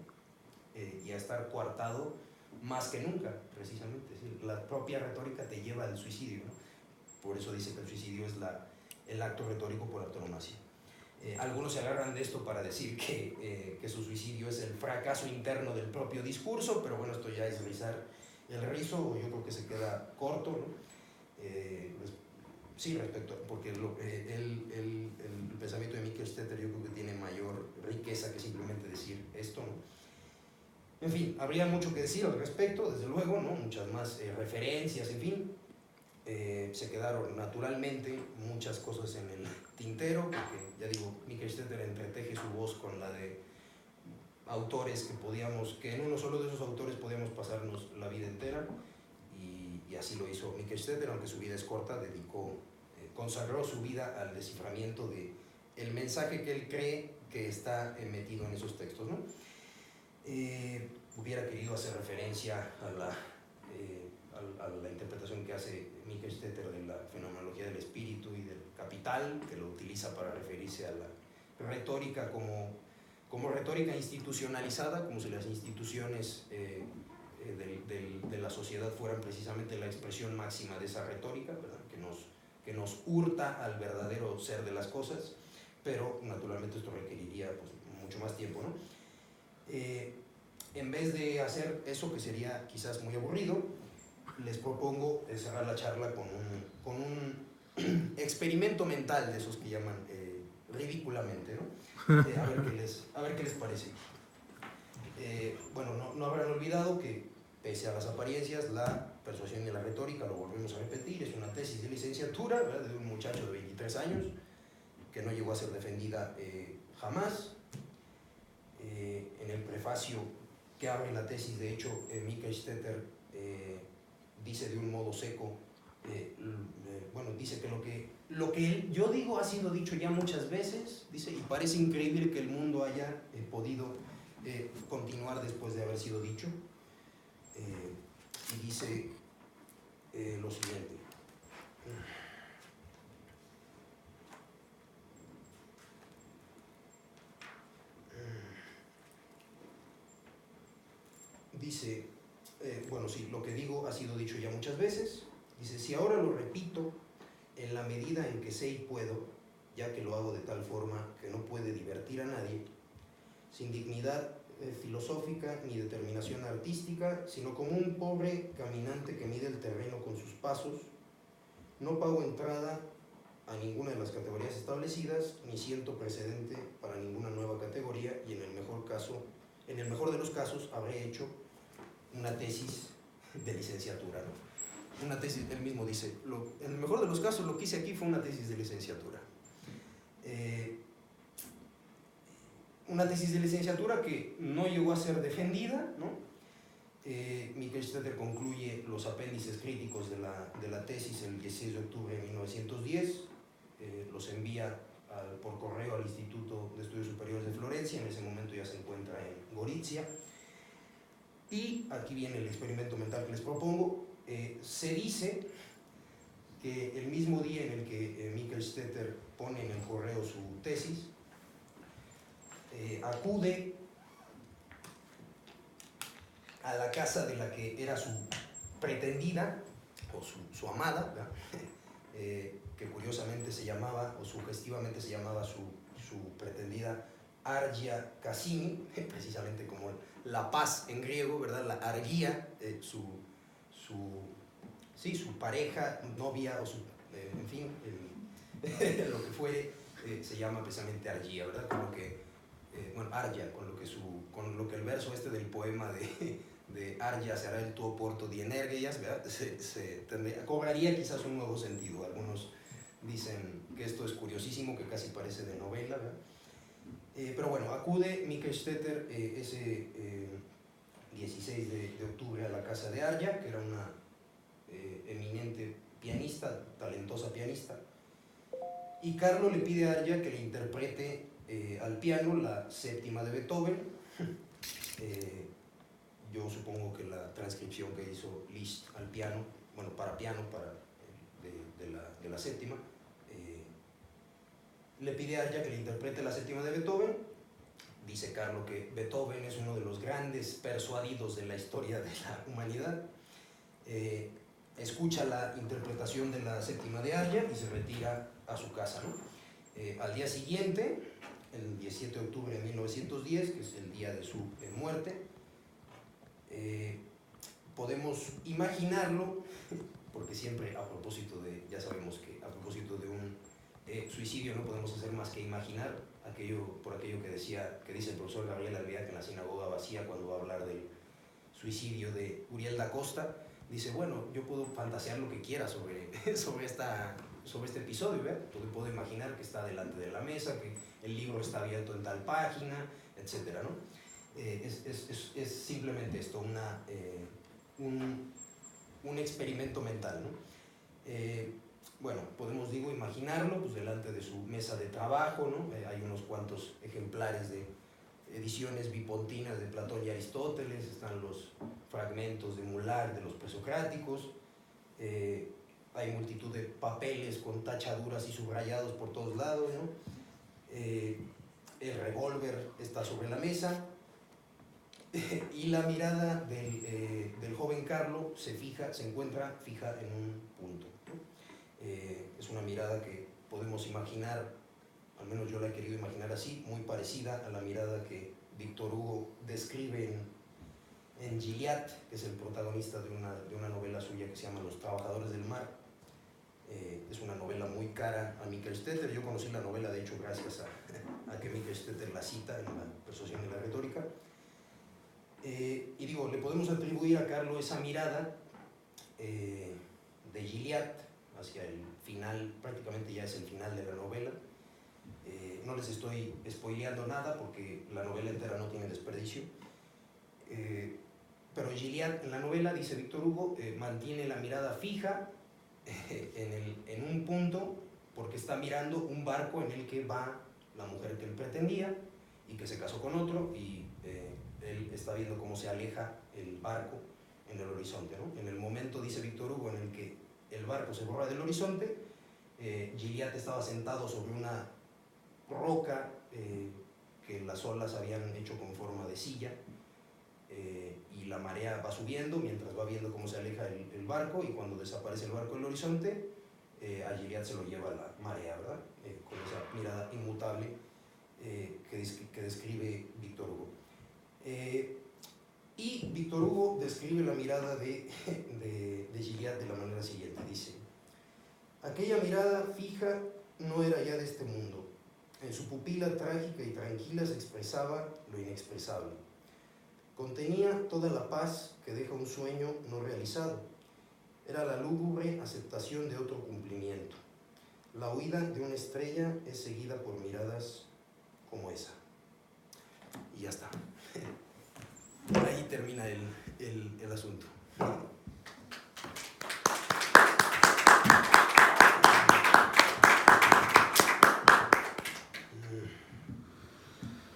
Y a estar coartado más que nunca, precisamente. Es decir, la propia retórica te lleva al suicidio, ¿no? Por eso dice que el suicidio es el acto retórico por antonomasia. Algunos se agarran de esto para decir que su suicidio es el fracaso interno del propio discurso, pero bueno, esto ya es rizar el rizo, yo creo que se queda corto, ¿no? Sí, respecto, porque el pensamiento de Mikkelstetter yo creo que tiene mayor riqueza que simplemente decir esto, ¿no? En fin, habría mucho que decir al respecto, desde luego, ¿no? Muchas más referencias, en fin. Se quedaron naturalmente muchas cosas en el tintero, porque ya digo, Mikkelstetter entreteje su voz con la de autores que en uno solo de esos autores podíamos pasarnos la vida entera, y así lo hizo Mikkelstetter, aunque su vida es corta, consagró su vida al desciframiento del mensaje que él cree que está metido en esos textos, ¿no? Hubiera querido hacer referencia a la interpretación que hace Mikkelstetter de la fenomenología del espíritu y del capital, que lo utiliza para referirse a la retórica como retórica institucionalizada, como si las instituciones de la sociedad fueran precisamente la expresión máxima de esa retórica, ¿verdad? Que nos hurta al verdadero ser de las cosas, pero naturalmente esto requeriría pues, mucho más tiempo, ¿no? En vez de hacer eso, que sería quizás muy aburrido, les propongo cerrar la charla con un experimento mental de esos que llaman ridículamente, ¿no? A ver qué les parece. Bueno, no habrán olvidado que, pese a las apariencias, la persuasión y la retórica, lo volvemos a repetir, es una tesis de licenciatura, ¿verdad? De un muchacho de 23 años que no llegó a ser defendida jamás. En el prefacio que abre la tesis. De hecho, Michael Stetter dice de un modo seco, bueno, dice que lo que yo digo ha sido dicho ya muchas veces, dice, y parece increíble que el mundo haya podido continuar después de haber sido dicho. Y dice lo siguiente. Dice, bueno, sí, lo que digo ha sido dicho ya muchas veces. Dice, si ahora lo repito, en la medida en que sé y puedo, ya que lo hago de tal forma que no puede divertir a nadie, sin dignidad filosófica ni determinación artística, sino como un pobre caminante que mide el terreno con sus pasos, no pago entrada a ninguna de las categorías establecidas, ni siento precedente para ninguna nueva categoría, y en el mejor de los casos, habré hecho una tesis de licenciatura, ¿no? Una tesis, él mismo dice, en el mejor de los casos lo que hice aquí fue una tesis de licenciatura. Una tesis de licenciatura que no llegó a ser defendida, ¿no? Michael Stetter concluye los apéndices críticos de la tesis el 16 de octubre de 1910, los envía por correo al Instituto de Estudios Superiores de Florencia, en ese momento ya se encuentra en Gorizia, y aquí viene el experimento mental que les propongo. Se dice que el mismo día en el que Michael Stetter pone en el correo su tesis, acude a la casa de la que era su pretendida, o su amada, que curiosamente se llamaba, o sugestivamente se llamaba su pretendida Argia Cassini, precisamente como la paz en griego, ¿verdad? La Argia, su pareja, novia, o en fin, lo que fuere, se llama precisamente Argia, ¿verdad? Con lo que, bueno, Argia, con lo que el verso del poema de Argia será el tuo porto di energías, ¿verdad? Cobraría quizás un nuevo sentido. Algunos dicen que esto es curiosísimo, que casi parece de novela, ¿verdad? Pero bueno, acude Michael Stetter ese 16 de octubre a la casa de Argia, que era una eminente pianista, talentosa pianista, y Carlo le pide a Argia que le interprete al piano la séptima de Beethoven. Yo supongo que la transcripción que hizo Liszt al piano, bueno, para piano, de la séptima, le pide a Argia que le interprete la séptima de Beethoven. Dice Carlo que Beethoven es uno de los grandes persuadidos de la historia de la humanidad. Escucha la interpretación de la séptima de Argia y se retira a su casa, ¿no? Al día siguiente, el 17 de octubre de 1910, que es el día de su muerte, podemos imaginarlo, porque siempre ya sabemos que a propósito de un suicidio no podemos hacer más que imaginar por aquello que dice el profesor Gabriel Alvear en la sinagoga vacía cuando va a hablar del suicidio de Uriel da Costa. Dice, bueno, yo puedo fantasear lo que quiera sobre este episodio, ¿verdad? Puedo imaginar que está delante de la mesa, que el libro está abierto en tal página, etcétera, ¿no? Es simplemente esto, un experimento mental, ¿no? Bueno, podemos, imaginarlo pues, delante de su mesa de trabajo, ¿no? Hay unos cuantos ejemplares de ediciones bipontinas de Platón y Aristóteles, están los fragmentos de Mular de los presocráticos, hay multitud de papeles con tachaduras y subrayados por todos lados, ¿no? El revólver está sobre la mesa, y la mirada del joven Carlo se encuentra fija en un punto, ¿no? Es una mirada que podemos imaginar, al menos yo la he querido imaginar así, muy parecida a la mirada que Víctor Hugo describe en Gilliatt, que es el protagonista de una novela suya que se llama Los Trabajadores del Mar. Es una novela muy cara a Michael Stetter. Yo conocí la novela, de hecho, gracias a que Michael Stetter la cita en la Persuasión y la Retórica. Y le podemos atribuir a Carlo esa mirada de Gilliatt hacia el final, prácticamente ya es el final de la novela. No les estoy spoileando nada porque la novela entera no tiene desperdicio. Pero Gilliatt en la novela, dice Víctor Hugo, mantiene la mirada fija en un punto porque está mirando un barco en el que va la mujer que él pretendía y que se casó con otro, y él está viendo cómo se aleja el barco en el horizonte, ¿no? En el momento, dice Víctor Hugo, en el que el barco se borra del horizonte, Gilliatt estaba sentado sobre una roca que las olas habían hecho con forma de silla, y la marea va subiendo mientras va viendo cómo se aleja el barco, y cuando desaparece el barco del horizonte, a Gilliatt se lo lleva la marea, ¿verdad? Con esa mirada inmutable que describe Víctor Hugo. Y Víctor Hugo describe la mirada de Gilliatt de la manera siguiente, dice: aquella mirada fija no era ya de este mundo. En su pupila trágica y tranquila se expresaba lo inexpresable. Contenía toda la paz que deja un sueño no realizado. Era la lúgubre aceptación de otro cumplimiento. La huida de una estrella es seguida por miradas como esa. Y ya está. Ahí termina el asunto.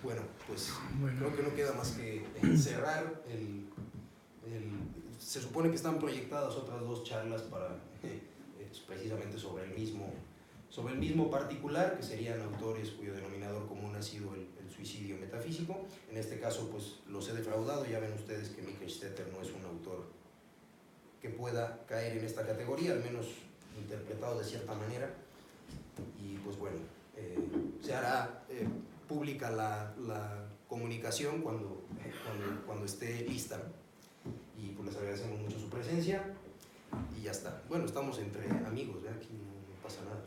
Bueno, pues creo que no queda más que cerrar se supone que están proyectadas otras 2 charlas para precisamente sobre el mismo particular, que serían autores cuyo denominador común ha sido el suicidio metafísico. En este caso, pues los he defraudado. Ya ven ustedes que Michael Stetter no es un autor que pueda caer en esta categoría, al menos interpretado de cierta manera. Y pues bueno, se hará pública la comunicación cuando esté lista. Y pues les agradecemos mucho su presencia y ya está. Bueno, estamos entre amigos, ¿verdad? Aquí no pasa nada.